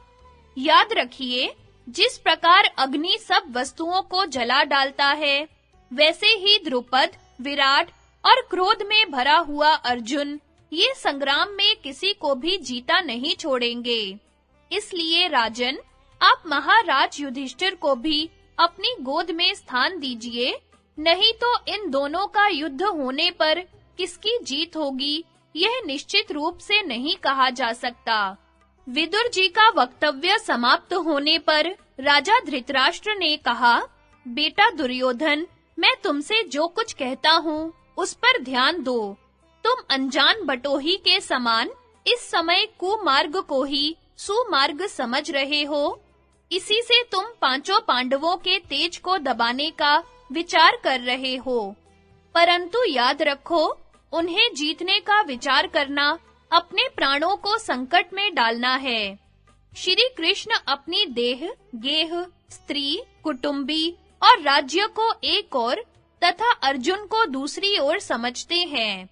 याद रखिए, जिस प्रकार अग्नि सब वस्तुओं को जला डालता है, वैसे ही द्रुपद, विराट और क्रोध में भरा हुआ अर्जुन ये संग्राम में किसी को भी जीता नहीं छोड़ेंगे। इसलिए राजन, आप महाराज युधिष्ठिर को भी अपनी गोद में स्थान दीजिए, नहीं तो इन दोनों का युद्ध होने पर किसकी जीत होगी, यह निश्चित रूप से नहीं कहा जा सकता। विदुर जी का वक्तव्य समाप्त होने पर राजा धृतराष्ट्र ने कहा, बेटा दुर्योधन, मैं तुमसे जो कुछ कहता हूँ, उस पर ध्यान दो। तुम अनजान बटोही के समान इस समय कुमार्ग को ही सुमार्ग समझ रहे हो। इसी से तुम पांचों पांडवों के तेज को दबाने का विचार कर रहे हो। परंतु याद रखो, उन्हें जीतने का विचार करना अपने प्राणों को संकट में डालना है। श्री कृष्ण अपनी देह, गेह, स्त्री, कुटुंबी और राज्य को एक ओर तथा अर्जुन को दूसरी ओर समझते हैं।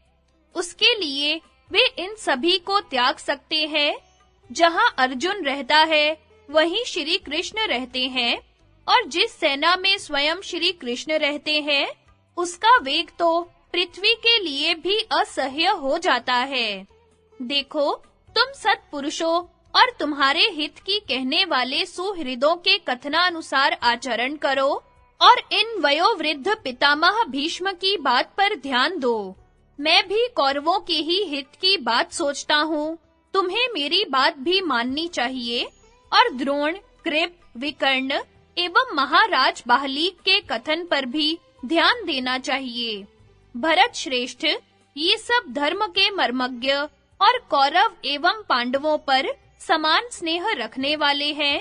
उसके लिए वे इन सभी को त्याग सकते हैं। जहां अर्जुन रहता है, वहीं श्री कृष्ण रहते हैं, और जिस सेना में स्वयं श्री कृष्ण रहते हैं, उसका वेग तो पृथ्वी के लिए भी असह्य हो जाता है। देखो, तुम सत्पुरुषों और तुम्हारे हित की कहने वाले सुहृदों के कथनानुसार आचरण करो और इन वयोवृद्ध पितामह भीष्म की बात पर ध्यान दो। मैं भी कौरवों के ही हित की बात सोचता हूँ। तुम्हें मेरी बात भी माननी चाहिए और द्रोण, कृप, विकर्ण एवं महाराज बाहलीक के कथन पर भी ध्यान देना चाहिए। भरत श्रेष्ठ, ये सब धर्म के मर्मज्ञ और कौरव एवं पांडवों पर समान स्नेह रखने वाले हैं।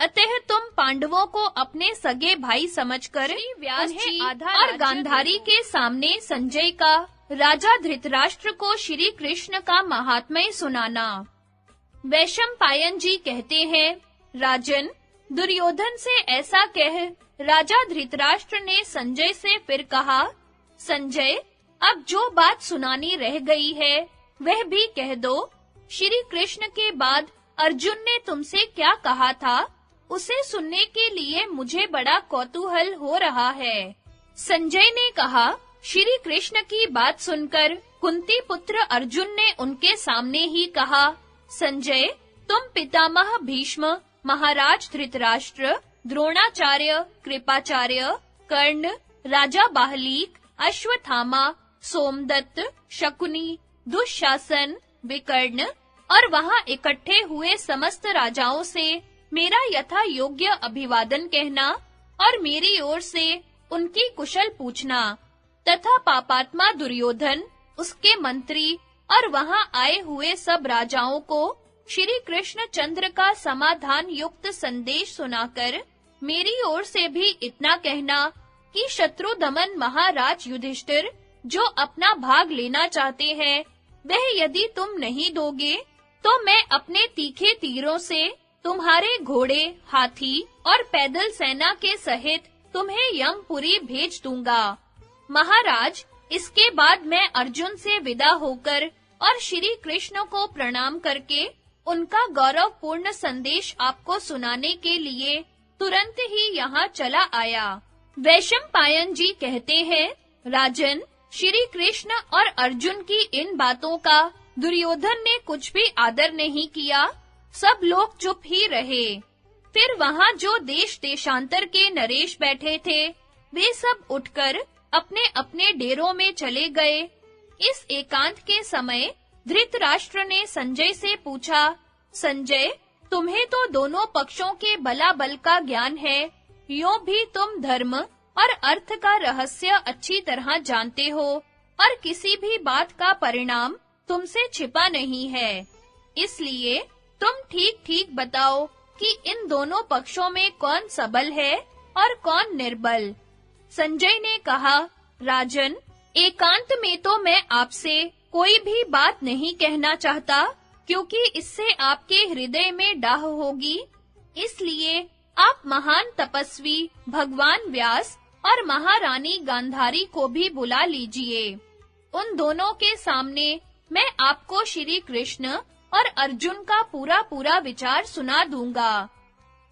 अतः तुम पांडवों को अपने सगे भाई समझकर उन्हें और गांधारी के सामने संजय का राजा धृतराष्ट्र को श्री कृष्ण का महात्म्य सुनाना। वैशंपायन जी कहते हैं, राजन, दुर्योधन से ऐसा कह राजा धृतराष्ट्र ने संजय से फिर कहा, संजय, अब जो बात सुनानी रह गई है वह भी कह दो। श्री कृष्ण के बाद अर्जुन ने तुमसे क्या कहा था, उसे सुनने के लिए मुझे बड़ा कौतूहल हो रहा है। संजय ने कहा, श्री कृष्ण की बात सुनकर कुंती पुत्र अर्जुन ने उनके सामने ही कहा, संजय, तुम पितामह भीष्म, महाराज धृतराष्ट्र, द्रोणाचार्य, कृपाचार्य, कर्ण, राजा बाहलीक, अश्वत्थामा, सोमदत्त, शकुनी, दुःशासन, विकर्ण और वहां इकट्ठे हुए समस्त राजाओं से मेरा यथा योग्य अभिवादन कहना और मेरी ओर से उनकी कुशल पूछना तथा पापात्मा दुर्योधन, उसके मंत्री और वहां आए हुए सब राजाओं को श्री कृष्ण चंद्र का समाधान युक्त संदेश सुनाकर मेरी ओर से भी इतना कहना कि शत्रु दमन महाराज युधिष्ठिर जो अपना भाग लेना चाहते हैं, वह यदि तुम नहीं दोगे तो मैं अपने तीखे तीरों से तुम्हारे घोड़े, हाथी और पैदल सेना के सहित तुम्हें यमपुरी भेज दूंगा। महाराज, इसके बाद मैं अर्जुन से विदा होकर और श्री कृष्ण को प्रणाम करके उनका गौरवपूर्ण संदेश आपको सुनाने के लिए तुरंत ही यहाँ चला आया। वैशंपायन जी कहते हैं, राजन, श्री कृष्ण और अर्जुन की इन बातों का दुर्योधन ने कुछ भी आदर नहीं किया। सब लोग चुप ही रहे। फिर वहां जो देश-देशांतर के नरेश बैठे थे, वे सब उठकर अपने-अपने डेरों में चले गए। इस एकांत के समय धृतराष्ट्र ने संजय से पूछा, संजय, तुम्हें तो दोनों पक्षों के बलाबल का ज्ञान है, यों भी तुम धर्म और अर्थ का रहस्य अच्छी तरह जानते हो और किसी भी बात का परिणाम तुमसे छिपा नहीं है। इसलिए तुम ठीक-ठीक बताओ कि इन दोनों पक्षों में कौन सबल है और कौन निर्बल। संजय ने कहा, राजन, एकांत में तो मैं आपसे कोई भी बात नहीं कहना चाहता, क्योंकि इससे आपके हृदय में डाह होगी। इसलिए आप महान तपस्वी भगवान व्यास और महारानी गांधारी को भी बुला लीजिए। उन दोनों के सामने मैं आपको श्री कृष्ण और अर्जुन का पूरा विचार सुना दूंगा।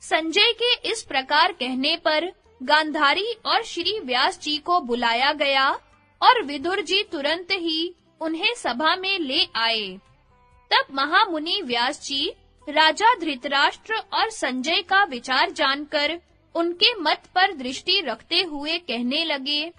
संजय के इस प्रकार कहने पर गांधारी और श्री व्यास जी को बुलाया गया और विदुर जी तुरंत ही उन्हें सभा में ले आए। तब महामुनि व्यास जी राजा धृतराष्ट्र और संजय का विचार जानकर उनके मत पर दृष्टि रखते हुए कहने लगे,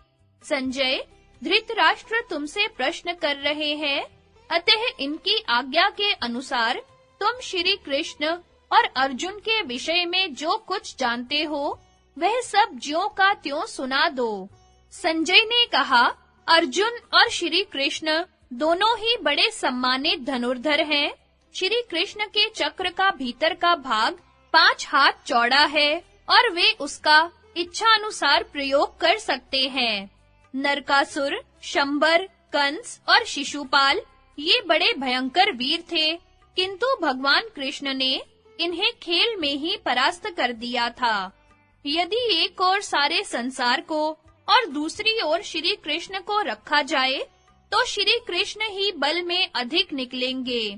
संजय, धृतराष्ट्र तुमसे प्रश्न कर रहे हैं, अतः इनकी आज्ञा के अनुसार तुम श्री कृष्ण और अर्जुन के विषय में जो कुछ जानते हो, वह सब ज्यों का त्यों सुना दो। संजय ने कहा, अर्जुन और श्री कृष्ण दोनों ही बड़े सम्मानित धनुर्धर हैं। श्री कृष्ण के चक्र का भीतर का भाग 5 हाथ चौड़ा है और वे उसका इच्छा अनुसार प्रयोग कर सकते हैं। नरकासुर, शंबर, कंस और शिशुपाल ये बड़े भयंकर वीर थे, किंतु भगवान कृष्ण ने इन्हें खेल में ही परास्त कर दिया था। यदि एक ओर सारे संसार को और दूसरी ओर श्री कृष्ण को रखा जाए, तो श्री कृष्ण ही बल में अधिक निकलेंगे।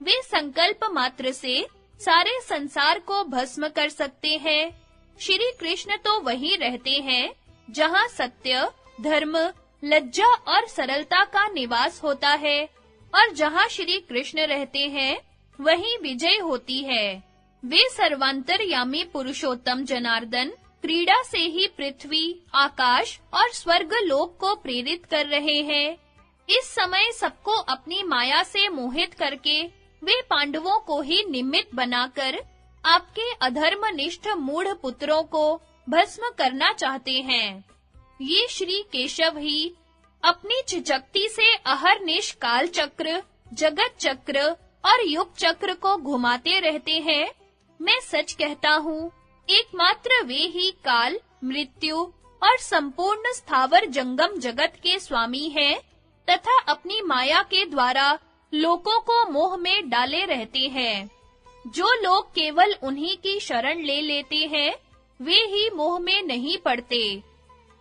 वे संकल्प मात्र से सारे संसार को भस्म कर सकते हैं। श्री कृष्ण तो वहीं रहते हैं जहां सत्य, धर्म, लज्जा और सरलता का निवास होता है, और जहां श्री कृष्ण रहते हैं वहीं विजय होती है। वे सर्वांतरयामी पुरुषोत्तम जनार्दन क्रीड़ा से ही पृथ्वी, आकाश और स्वर्ग लोक को प्रेरित कर रहे हैं। इस समय सबको अपनी माया से मोहित करके वे पांडवों को ही निमित्त बनाकर आपके अधर्मनिष्ठ मूढ़ पुत्रों को भस्म करना चाहते हैं। ये श्री केशव ही अपनी चिचक्ति से अहरनिश काल चक्र, जगत चक्र और युग चक्र को घुमाते रहते हैं। मैं सच कहता हूँ, एकमात्र वे ही काल, मृत्यु और संपूर्ण स्थावर जंगम जगत के स्वामी हैं तथा अपनी माया के द्वारा लोगों को मोह में डाले रहते हैं। जो लोग केवल उन्हीं की शरण ले लेते हैं, वे ही मोह में नहीं पड़ते।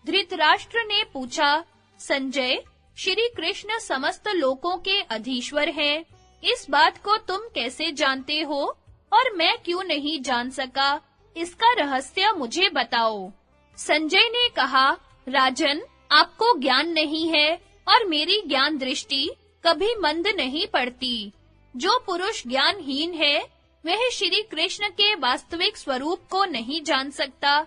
धृतराष्ट्र ने पूछा, संजय, श्री कृष्ण समस्त लोकों के अधीश्वर हैं। इस बात को तुम कैसे जानते हो और मैं क्यों नहीं जान सका? इसका रहस्य मुझे बताओ। संजय ने कहा, राजन, आपको ज्ञान नहीं है और मेरी ज्ञान दृष्टि कभी मंद नहीं पड़ती। जो पुरुष ज्ञानहीन है, वह श्री कृष्ण के वास्तविक स्वरूप को नहीं जान सकता।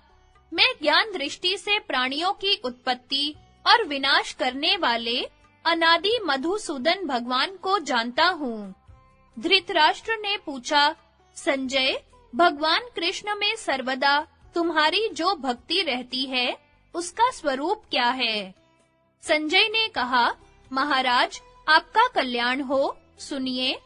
मैं ज्ञान दृष्टि से प्राणियों की उत्पत्ति और विनाश करने वाले अनादि मधुसूदन भगवान को जानता हूँ। धृतराष्ट्र ने पूछा, संजय, भगवान कृष्ण में सर्वदा तुम्हारी जो भक्ति रहती है, उसका स्वरूप क्या है? संजय ने कहा, महाराज, आपका कल्याण हो। सुनिए,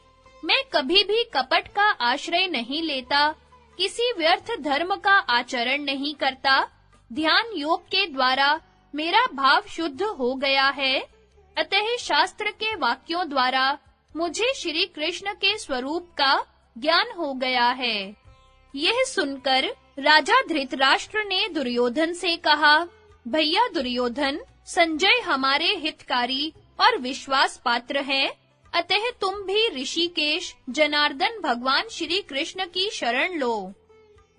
मैं कभी भी कपट का आश्रय नहीं लेता, किसी व्यर्थ धर्म का आचरण नहीं करता। ध्यान योग के द्वारा मेरा भाव शुद्ध हो गया है, अतः शास्त्र के वाक्यों द्वारा मुझे श्री कृष्ण के स्वरूप का ज्ञान हो गया है। यह सुनकर राजा धृतराष्ट्र ने दुर्योधन से कहा, भैया दुर्योधन, संजय हमारे हितकारी और विश्वास पात्र है, अतः तुम भी ऋषिकेश जनार्दन भगवान श्री कृष्ण की शरण लो।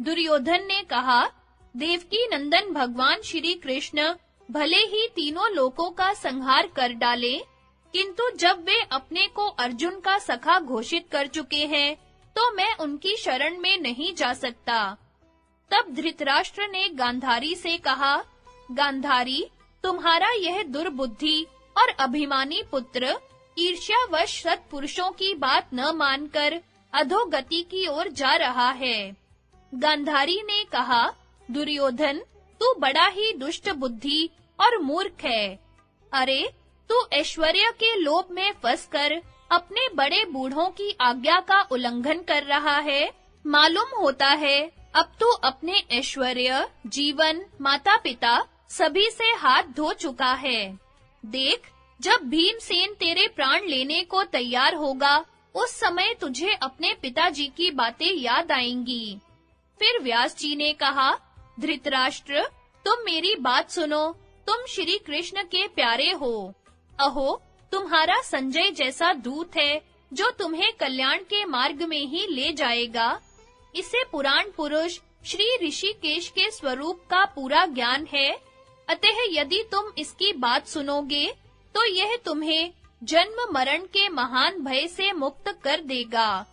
दुर्योधन ने कहा, देवकी नंदन भगवान श्री कृष्ण भले ही तीनों लोकों का संहार कर डाले, किंतु जब वे अपने को अर्जुन का सखा घोषित कर चुके हैं, तो मैं उनकी शरण में नहीं जा सकता। तब धृतराष्ट्र ने गांधारी से कहा, गांधारी, तुम्हारा यह दुर्बुद्धि और अभिमानी पुत्र ईर्ष्यावश सत्पुरुषों की बात न मानकर अधोगति की ओर जा रहा है। गांधारी ने कहा, दुर्योधन, तू बड़ा ही दुष्ट बुद्धि और मूर्ख है। अरे, तू ऐश्वर्य के लोभ में फंसकर अपने बड़े बूढ़ों की आज्ञा का उल्लंघन कर रहा है। मालूम होता है अब तू अपने ऐश्वर्य, जीवन, माता-पिता सभी से हाथ धो चुका है। देख, जब भीमसेन तेरे प्राण लेने को तैयार होगा, उस समय तुझे अपने पिताजी की बातें याद आएंगी। फिर व्यास जी ने कहा, धृतराष्ट्र, तुम मेरी बात सुनो, तुम श्री कृष्ण के प्यारे हो। अहो, तुम्हारा संजय जैसा दूत है, जो तुम्हें कल्याण के मार्ग में ही ले जाएगा। इसे पुराण पुरुष श्री ऋषिकेश के स्वरूप का पूरा ज्ञान है, अतः यदि तुम इसकी बात सुनोगे, तो यह तुम्हें जन्म मरण के महान भय से मुक्त कर देगा।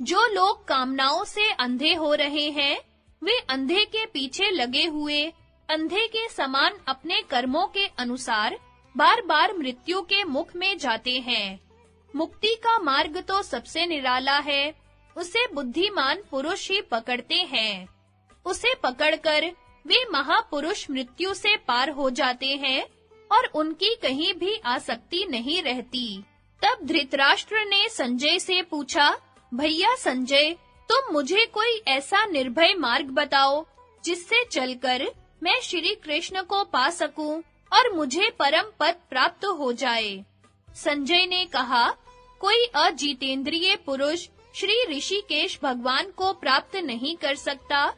जो लोग कामनाओं से अंधे हो रहे हैं, वे अंधे के पीछे लगे हुए अंधे के समान अपने कर्मों के अनुसार बार-बार मृत्यु के मुख में जाते हैं। मुक्ति का मार्ग तो सबसे निराला है, उसे बुद्धिमान पुरुष ही पकड़ते हैं। उसे पकड़कर वे महापुरुष मृत्यु से पार हो जाते हैं और उनकी कहीं भी आसक्ति नहीं रहती। तब धृतराष्ट्र ने संजय से पूछा, भैया संजय, तुम मुझे कोई ऐसा निर्भय मार्ग बताओ, जिससे चलकर मैं श्री कृष्ण को पा सकूं और मुझे परम पद प्राप्त हो जाए। संजय ने कहा, कोई अजीतेंद्रिय पुरुष श्री ऋषिकेश भगवान को प्राप्त नहीं कर सकता,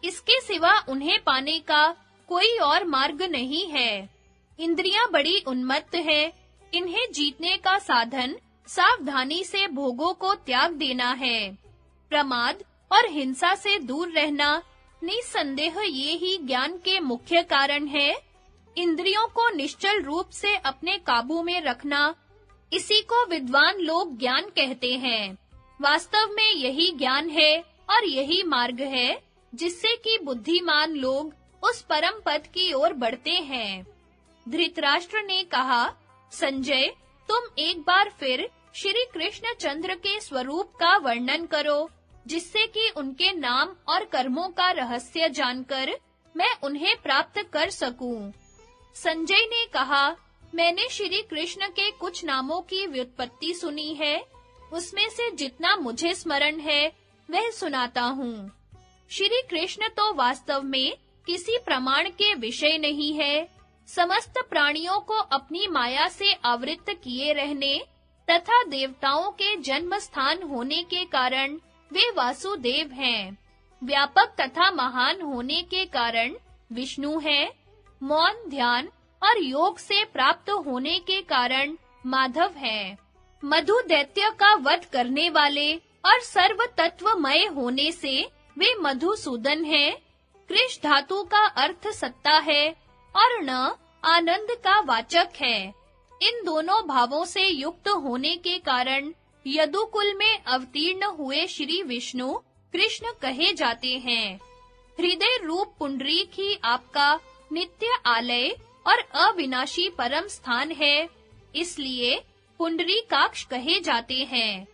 इसके सिवा उन्हें पाने का कोई और मार्ग नहीं है। इंद्रियां बड़ी उन्मत्त हैं, इन्हें जीतने का साधन सावधानी से भोगों को त्याग देना है। प्रमाद और हिंसा से दूर रहना निसंदेह ये ही ज्ञान के मुख्य कारण है। इंद्रियों को निश्चल रूप से अपने काबू में रखना, इसी को विद्वान लोग ज्ञान कहते हैं। वास्तव में यही ज्ञान है और यही मार्ग है, जिससे कि बुद्धिमान लोग उस परम पद की ओर बढ़ते हैं। धृतराष्ट्र ने कहा, संजय, तुम एक बार फिर श्री कृष्ण चंद्र के स्वरूप का वर्णन करो, जिससे कि उनके नाम और कर्मों का रहस्य जानकर मैं उन्हें प्राप्त कर सकूं। संजय ने कहा, मैंने श्री कृष्ण के कुछ नामों की व्युत्पत्ति सुनी है, उसमें से जितना मुझे स्मरण है वह सुनाता हूँ। श्री कृष्ण तो वास्तव में किसी प्रमाण के विषय नहीं है। समस्त प्राणियों को अपनी माया से आवृत्त किए रहने तथा देवताओं के जन्म स्थान होने के कारण वे वासुदेव हैं। व्यापक तथा महान होने के कारण विष्णु हैं। मौन, ध्यान और योग से प्राप्त होने के कारण माधव हैं। मधु दैत्य का वध करने वाले और सर्व तत्वमय होने से वे मधुसूदन हैं। कृष धातु का अर्थ सत्ता है और न आनंद का वाचक है। इन दोनों भावों से युक्त होने के कारण यदुकुल में अवतीर्ण हुए श्री विष्णु कृष्ण कहे जाते हैं। हृदय रूप पुंडरीक ही आपका नित्य आलय और अविनाशी परम स्थान है, इसलिए पुंडरीकाक्ष कहे जाते हैं।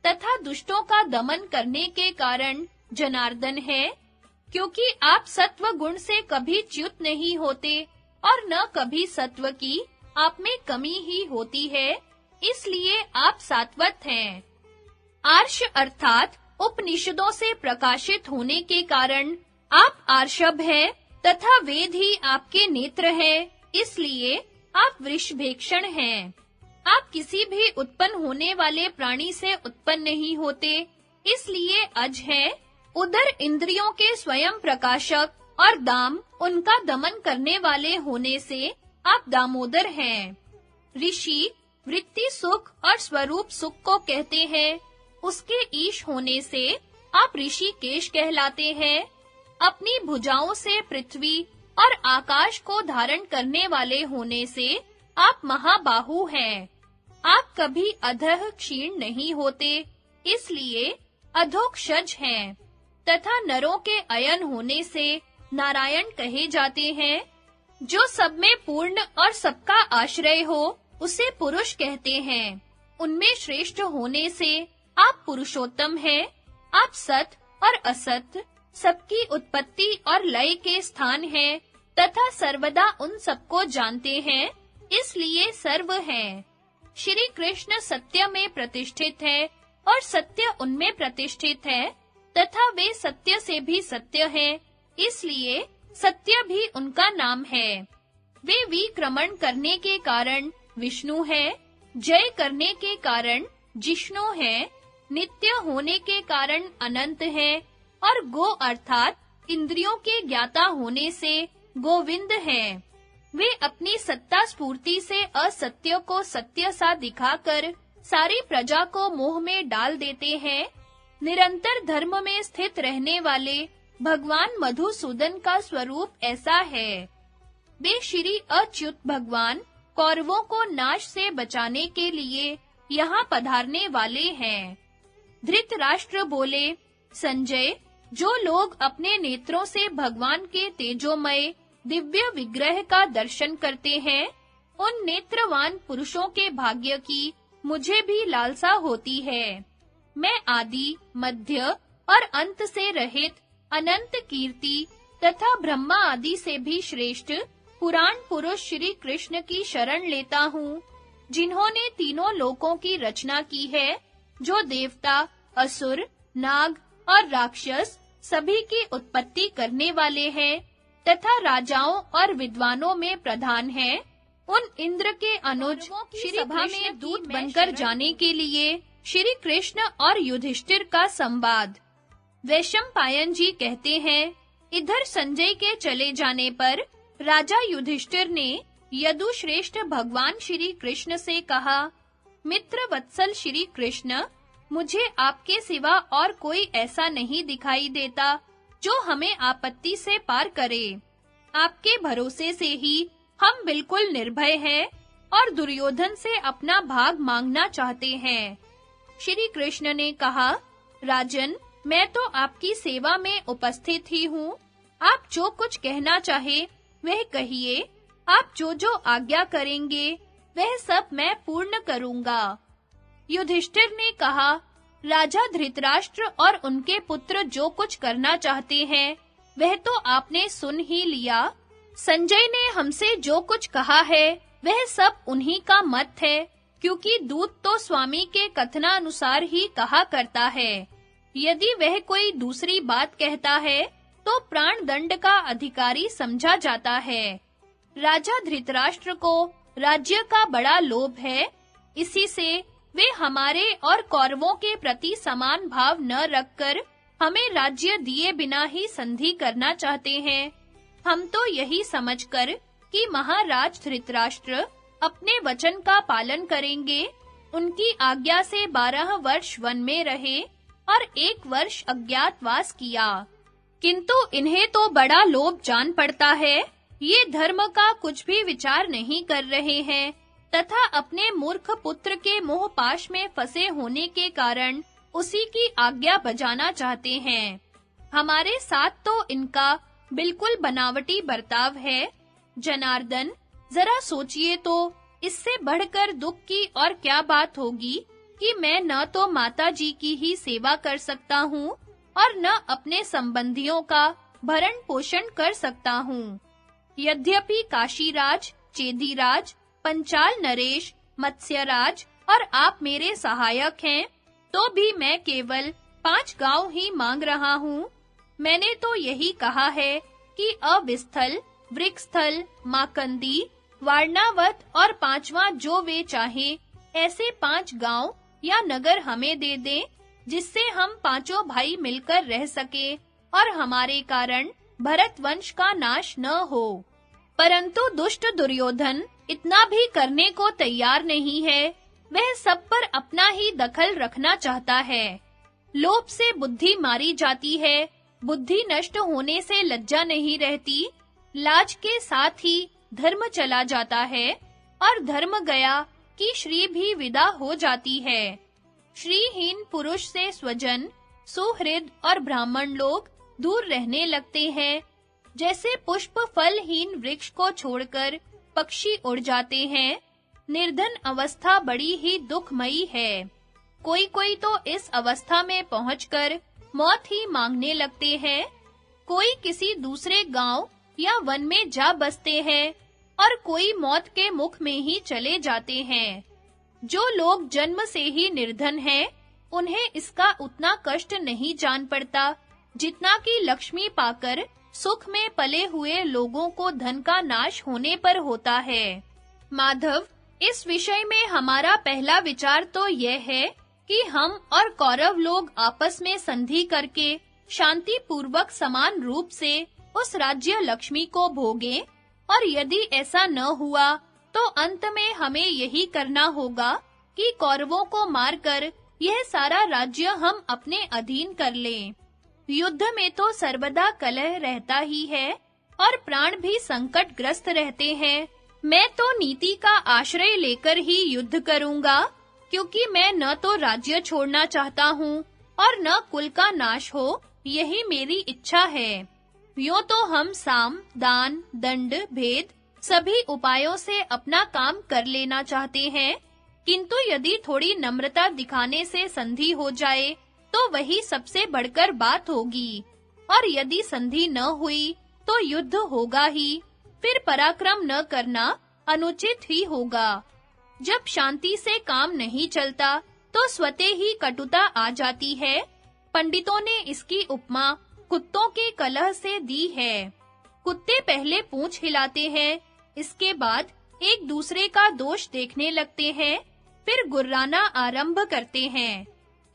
तथा दुष्टों का दमन करने के कारण जनार्दन है, क्योंकि आप सत्व गुण से कभी च्युत नहीं होते और न कभी सत्व की आप में कमी ही होती है, इसलिए आप सात्वत हैं। आर्ष अर्थात उपनिषदों से प्रकाशित होने के कारण आप आर्षभ हैं तथा वेद ही आपके नेत्र हैं, इसलिए आप वृषभेक्षण हैं। आप किसी भी उत्पन्न होने वाले प्राणी से उत्पन्न नहीं होते, इसलिए अज है। उदर इंद्रियों के स्वयं प्रकाशक और दाम उनका दमन करने वाले होने से आप दामोदर हैं। ऋषि वृत्ति सुख और स्वरूप सुख को कहते हैं, उसके ईश होने से आप ऋषिकेश कहलाते हैं। अपनी भुजाओं से पृथ्वी और आकाश को धारण करने वाले होने से आप महाबाहु हैं। आप कभी अधः क्षीण नहीं होते, इसलिए अधोक्षज हैं। तथा नरों के अयन होने से नारायण कहे जाते हैं। जो सब में पूर्ण और सबका आश्रय हो, उसे पुरुष कहते हैं। उनमें श्रेष्ठ होने से आप पुरुषोत्तम हैं। आप सत और असत, सबकी उत्पत्ति और लय के स्थान हैं तथा सर्वदा उन सबको जानते हैं, इसलिए सर्व हैं। श्री कृष्ण सत्य में प्रतिष्ठित है और सत्य उनमें प्रतिष्ठित है तथा वे सत्य से भी सत्य हैं, इसलिए सत्य भी उनका नाम है। वे विक्रमण करने के कारण विष्णु है, जय करने के कारण जिष्णु है, नित्य होने के कारण अनंत है और गो अर्थात इंद्रियों के ज्ञाता होने से गोविंद है। वे अपनी सत्ता स्फूर्ति से असत्य को सत्य सा दिखाकर सारी प्रजा को मोह में डाल देते हैं। निरंतर धर्म में स्थित रहने वाले भगवान मधुसूदन का स्वरूप ऐसा है। वे श्री अच्युत भगवान कौरवों को नाश से बचाने के लिए यहाँ पधारने वाले हैं। धृतराष्ट्र बोले, संजय, जो लोग अपने नेत्रों से भगवान के तेजोमय दिव्य विग्रह का दर्शन करते हैं, उन नेत्रवान पुरुषों के भाग्य की मुझे भी लालसा होती है। मैं आदि, मध्य और अंत से रहित अनंत कीर्ति तथा ब्रह्मा आदि से भी श्रेष्ठ पुराण पुरुष श्री कृष्ण की शरण लेता हूँ, जिन्होंने तीनों लोकों की रचना की है, जो देवता, असुर, नाग और राक्षस सभी की उत्पत्ति करने वाले हैं तथा राजाओं और विद्वानों में प्रधान हैं। उन इंद्र के अनुज श्री सभा में दूत बनकर जाने के लिए श्री कृष्ण और युधिष्ठिर का संवाद। वैशंपायन जी कहते हैं, इधर संजय के चले जाने पर राजा युधिष्ठिर ने यदु श्रेष्ठ भगवान श्री कृष्ण से कहा, मित्र वत्सल श्री कृष्ण, मुझे आपके सिवा और कोई ऐसा नहीं दिखाई देता जो हमें आपत्ति से पार करे। आपके भरोसे से ही हम बिल्कुल निर्भय हैं और दुर्योधन से अपना भाग मांगना चाहते हैं। श्री कृष्ण ने कहा, राजन, मैं तो आपकी सेवा में उपस्थित ही हूँ। आप जो कुछ कहना चाहे वह कहिए। आप जो आज्ञा करेंगे वह सब मैं पूर्ण करूँगा। युधिष्ठिर ने कहा, राजा धृतराष्ट्र और उनके पुत्र जो कुछ करना चाहते हैं वह तो आपने सुन ही लिया। संजय ने हमसे जो कुछ कहा है वह सब उन्हीं का मत है, क्योंकि दूत तो स्वामी के कथनानुसार ही कहा करता है। यदि वह कोई दूसरी बात कहता है तो प्राण दंड का अधिकारी समझा जाता है। राजा धृतराष्ट्र को राज्य का बड़ा लोभ है, इसी से वे हमारे और कौरवों के प्रति समान भाव न रखकर हमें राज्य दिए बिना ही संधि करना चाहते हैं। हम तो यही समझकर कि महाराज धृतराष्ट्र अपने वचन का पालन करेंगे, उनकी आज्ञा से 12 वर्ष वन में रहे और 1 वर्ष अज्ञातवास किया। किंतु इन्हें तो बड़ा लोभ जान पड़ता है। ये धर्म का कुछ भी विचार नहीं कर रहे हैं तथा अपने मूर्ख पुत्र के मोहपाश में फंसे होने के कारण उसी की आज्ञा बजाना चाहते हैं। हमारे साथ तो इनका बिल्कुल बनावटी बर्ताव है। जनार्दन, जरा सोचिए तो इससे बढ़कर दुख की और क्या बात होगी कि मैं न तो माता जी की ही सेवा कर सकता हूँ और न अपने संबंधियों का भरण पोषण कर सकता हूँ। यद्यपि काशीराज, चेदीराज, पंचाल नरेश, मत्स्यराज और आप मेरे सहायक हैं, तो भी मैं केवल 5 गांव ही मांग रहा हूँ। मैंने तो यही कहा है कि अविस्थल, वृक्षस्थल, माकंदी, वारणावत और 5वां जो वे चाहे ऐसे 5 गांव या नगर हमें दे दें, जिससे हम 5 भाई मिलकर रह सके और हमारे कारण भरत वंश का नाश न हो। परंतु दुष्ट दुर्योधन इतना भी करने को तैयार नहीं है। वह सब पर अपना ही दखल रखना चाहता है। लोभ से बुद्धि मारी जाती है, बुद्धि नष्ट होने से लज्जा नहीं रहती। लाज के साथ ही धर्म चला जाता है और धर्म गया कि श्री भी विदा हो जाती है। श्रीहीन पुरुष से स्वजन, सुहृद और ब्राह्मण लोग दूर रहने लगते हैं। जैसे पुष्प फलहीन वृक्ष को छोड़कर पक्षी उड़ जाते हैं। निर्धन अवस्था बड़ी ही दुखमयी है। कोई-कोई तो इस अवस्था में पहुंचकर मौत ही मांगने लगते हैं। कोई किसी दूसरे गांव या वन में जा बसते हैं और कोई मौत के मुख में ही चले जाते हैं। जो लोग जन्म से ही निर्धन हैं, उन्हें इसका उतना कष्ट नहीं जान पड़ता जितना कि लक्ष्मी पाकर सुख में पले हुए लोगों को धन का नाश होने पर होता है। माधव, इस विषय में हमारा पहला विचार तो यह है कि हम और कौरव लोग आपस में संधि करके शांति पूर्वक समान रूप से उस राज्य लक्ष्मी को भोगें, और यदि ऐसा न हुआ तो अंत में हमें यही करना होगा कि कौरवों को मारकर यह सारा राज्य हम अपने अधीन कर लें। युद्ध में तो सर्वदा कलह रहता ही है और प्राण भी संकटग्रस्त रहते हैं। मैं तो नीति का आश्रय लेकर ही युद्ध करूंगा, क्योंकि मैं न तो राज्य छोड़ना चाहता हूँ और न कुल का नाश हो, यही मेरी इच्छा है। यूं तो हम साम, दान, दंड, भेद सभी उपायों से अपना काम कर लेना चाहते हैं, किंतु यदि थोड़ी नम्रता दिखाने से संधि हो जाए तो वही सबसे बढ़कर बात होगी, और यदि संधि न हुई तो युद्ध होगा ही। फिर पराक्रम न करना अनुचित ही होगा। जब शांति से काम नहीं चलता तो स्वतः ही कटुता आ जाती है। पंडितों ने इसकी उपमा कुत्तों के कलह से दी है। कुत्ते पहले पूंछ हिलाते हैं, इसके बाद एक दूसरे का दोष देखने लगते हैं, फिर गुर्राना आरंभ करते हैं।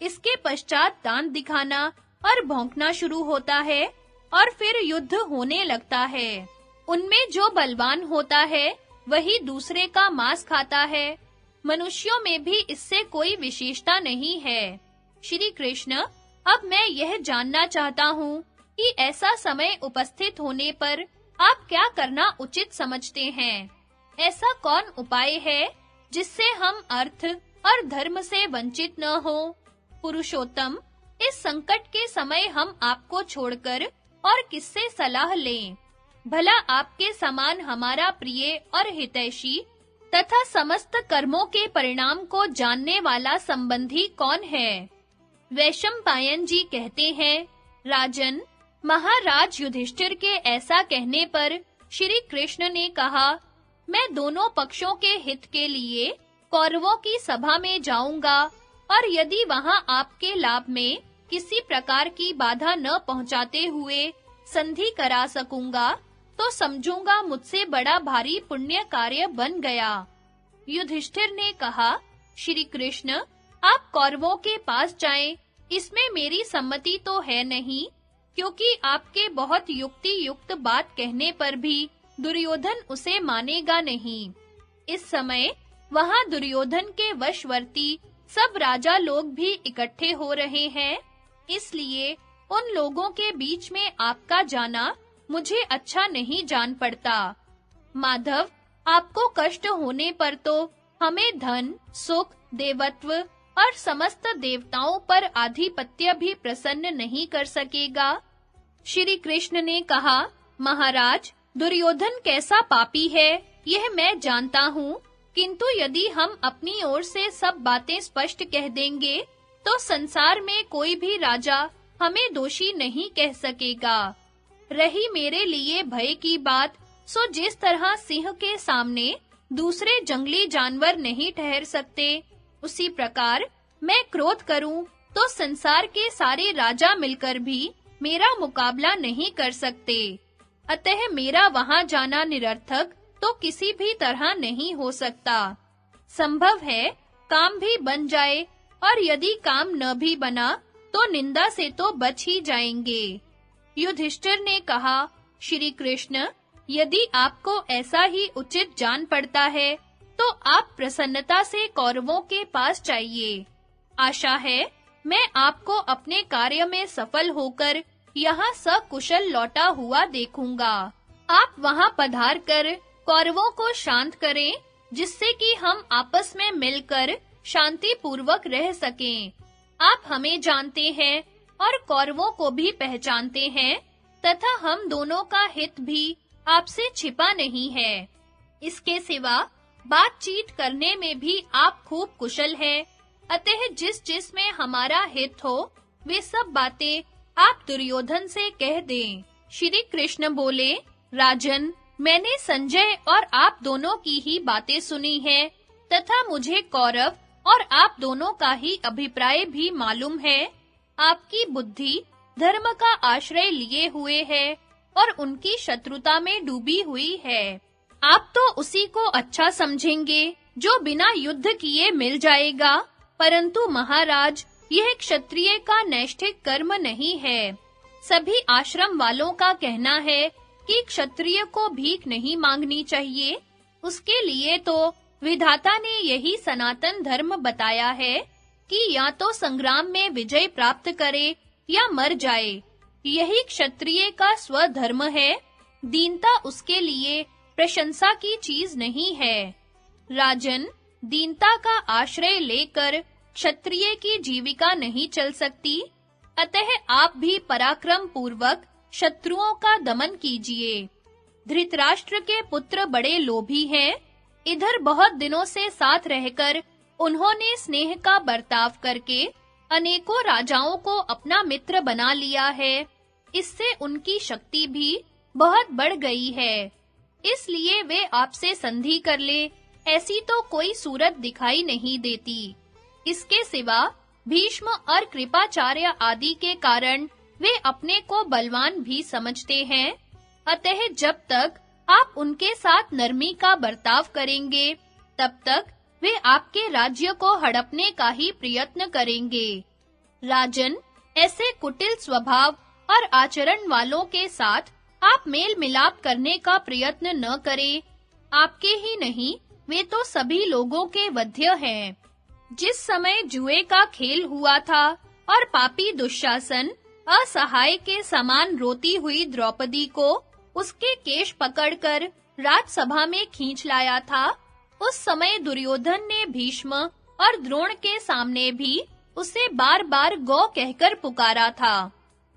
इसके पश्चात दांत दिखाना और भौंकना शुरू होता है और फिर युद्ध होने लगता है। उनमें जो बलवान होता है वही दूसरे का मांस खाता है। मनुष्यों में भी इससे कोई विशेषता नहीं है। श्री कृष्ण, अब मैं यह जानना चाहता हूँ कि ऐसा समय उपस्थित होने पर आप क्या करना उचित समझते हैं? ऐसा कौन उपाय है जिससे हम अर्थ और धर्म से वंचित न हो? पुरुषोत्तम, इस संकट के समय हम आपको छोड़कर और किससे सलाह लें? भला आपके समान हमारा प्रिय और हितैषी तथा समस्त कर्मों के परिणाम को जानने वाला संबंधी कौन है? वैशंपायन जी कहते हैं, राजन, महाराज युधिष्ठिर के ऐसा कहने पर श्री कृष्ण ने कहा, मैं दोनों पक्षों के हित के लिए कौरवों की सभा में जाऊंगा, और यदि वहां आपके लाभ में किसी प्रकार की बाधा न पहुंचाते हुए संधि करा सकूंगा, तो समझूंगा मुझसे बड़ा भारी पुण्य कार्य बन गया। युधिष्ठिर ने कहा, श्री कृष्ण, आप कौरवों के पास जाएं, इसमें मेरी सम्मति तो है नहीं, क्योंकि आपके बहुत युक्ति युक्त बात कहने पर भी दुर्योधन उसे मानेगा नहीं। इस समय वहां दुर्योधन के वशवर्ती सब राजा लोग भी इकट्ठे हो रहे हैं, इसलिए उन लोगों के बीच में आपका जाना मुझे अच्छा नहीं जान पड़ता। माधव, आपको कष्ट होने पर तो हमें धन, सुख, देवत्व और समस्त देवताओं पर आधिपत्य भी प्रसन्न नहीं कर सकेगा। श्री कृष्ण ने कहा, महाराज, दुर्योधन कैसा पापी है, यह मैं जानता हूँ, किंतु यदि हम अपनी ओर से सब बातें स्पष्ट कह देंगे, तो संसार में कोई भी राजा हमें दोषी नहीं कह सकेगा। रही मेरे लिए भय की बात, सो जिस तरह सिंह के सामने दूसरे जंगली जानवर नहीं ठहर सकते, उसी प्रकार मैं क्रोध करूं तो संसार के सारे राजा मिलकर भी मेरा मुकाबला नहीं कर सकते। अतः मेरा वहां जाना निरर्थक तो किसी भी तरह नहीं हो सकता। संभव है काम भी बन जाए, और यदि काम न भी बना तो निंदा से तो बच ही जाएंगे। युधिष्ठिर ने कहा, श्री कृष्ण, यदि आपको ऐसा ही उचित जान पड़ता है, तो आप प्रसन्नता से कौरवों के पास जाइए। आशा है मैं आपको अपने कार्य में सफल होकर यहाँ सकुशल लौटा हुआ देखूंगा। आप वहाँ पधार कर कौरवों को शांत करें, जिससे कि हम आपस में मिलकर शांति पूर्वक रह सकें। आप हमें जानते हैं और कौरवों को भी पहचानते हैं, तथा हम दोनों का हित भी आपसे छिपा नहीं है। इसके सिवा बातचीत करने में भी आप खूब कुशल हैं, अतः जिस में हमारा हित हो, वे सब बातें आप दुर्योधन से कह दें। श्री कृष्ण बोले, राजन, मैंने संजय और आप दोनों की ही बातें सुनी हैं, तथा मुझे कौरव और आप दोनों का ही अभिप्राय भी मालूम है। आपकी बुद्धि धर्म का आश्रय लिए हुए है और उनकी शत्रुता में डूबी हुई है। आप तो उसी को अच्छा समझेंगे जो बिना युद्ध किए मिल जाएगा, परंतु महाराज, यह क्षत्रिय का नैष्ठिक कर्म नहीं है। सभी आश्रम वालों का कहना है कि क्षत्रिय को भीख नहीं मांगनी चाहिए। उसके लिए तो विधाता ने यही सनातन धर्म बताया है कि या तो संग्राम में विजय प्राप्त करे या मर जाए। यही क्षत्रिय का स्वधर्म है। दीनता उसके लिए प्रशंसा की चीज नहीं है। राजन, दीनता का आश्रय लेकर क्षत्रिय की जीविका नहीं चल सकती। अतः आप भी पराक्रम पूर्वक शत्रुओं का दमन कीजिए। धृतराष्ट्र के पुत्र बड़े लोभी हैं। इधर बहुत दिनों से साथ रहकर उन्होंने स्नेह का बर्ताव करके अनेकों राजाओं को अपना मित्र बना लिया है। इससे उनकी शक्ति भी बहुत बढ़ गई है। इसलिए वे आपसे संधि कर ले, ऐसी तो कोई सूरत दिखाई नहीं देती। इसके सिवा भीष्म और कृपाचार्य आदि के कारण वे अपने को बलवान भी समझते हैं। अतः जब तक आप उनके साथ नरमी का बर्ताव करेंगे, तब तक वे आपके राज्य को हड़पने का ही प्रयत्न करेंगे। राजन, ऐसे कुटिल स्वभाव और आचरण वालों के साथ आप मेल मिलाप करने का प्रयत्न न करें। आपके ही नहीं, वे तो सभी लोगों के वध्य हैं। जिस समय जुए का खेल हुआ था और पापी दुशासन असहाय के समान रोती हुई द्रौपदी को उसके केश पकड़कर राजसभा में खींच लाया था, उस समय दुर्योधन ने भीष्म और द्रोण के सामने भी उसे बार-बार गौ कहकर पुकारा था।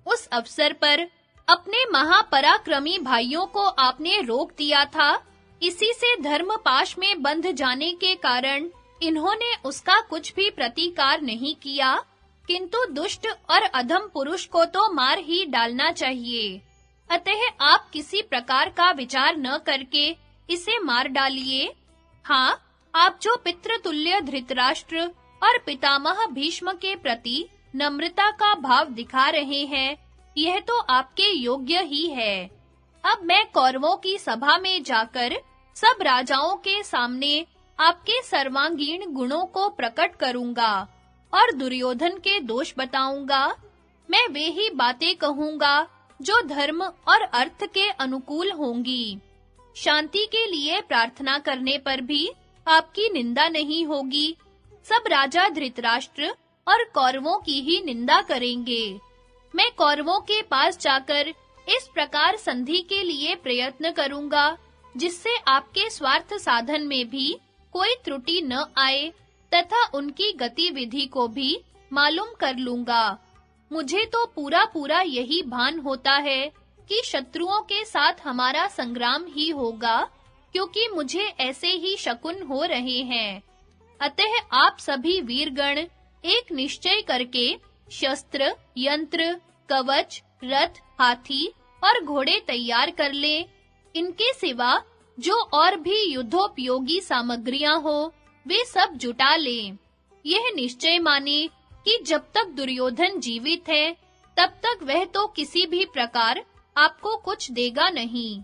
उस अवसर पर अपने महापराक्रमी भाइयों को आपने रोक दिया था। इसी से धर्मपाश में बंध जाने के कारण इन्होंने उसका कुछ भी प्रतिकार नहीं किया, किंतु दुष्ट और अधम पुरुष को तो मार ही डालना चाहिए। अतः आप किसी प्रकार का विचार न करके इसे मार डालिए। हाँ, आप जो पितृतुल्य धृतराष्ट्र और पितामह भीष्म के प्रति नम्रता का भाव दिखा रहे हैं, यह तो आपके योग्य ही है। अब मैं कौरवों की सभा में जाकर सब राजाओं के सामने आपके सर्वांगीण गुणों को प्रकट करूंगा और दुर्योधन के दोष बताऊंगा। मैं वे ही बातें कहूंगा जो धर्म और अर्थ के अनुकूल होंगी। शांति के लिए प्रार्थना करने पर भी आपकी निंदा नहीं होगी। सब राजा धृतराष्ट्र और कौरवों की ही निंदा करेंगे। मैं कौरवों के पास जाकर इस प्रकार संधि के लिए प्रयत्न करूंगा जिससे आपके स्वार्थ साधन में भी कोई त्रुटि न आए तथा उनकी गतिविधि को भी मालूम कर लूंगा। मुझे तो पूरा यही भान होता है कि शत्रुओं के साथ हमारा संग्राम ही होगा, क्योंकि मुझे ऐसे ही शकुन हो रहे हैं। अतः आप सभी वीरगण एक निश्चय करके शस्त्र, यंत्र, कवच, रथ, हाथी और घोड़े तैयार कर ले। इनके सिवा जो और भी युद्धोपयोगी सामग्रियां हो वे सब जुटा लें। यह निश्चय माने कि जब तक दुर्योधन जीवित है तब तक वह तो किसी भी प्रकार आपको कुछ देगा नहीं।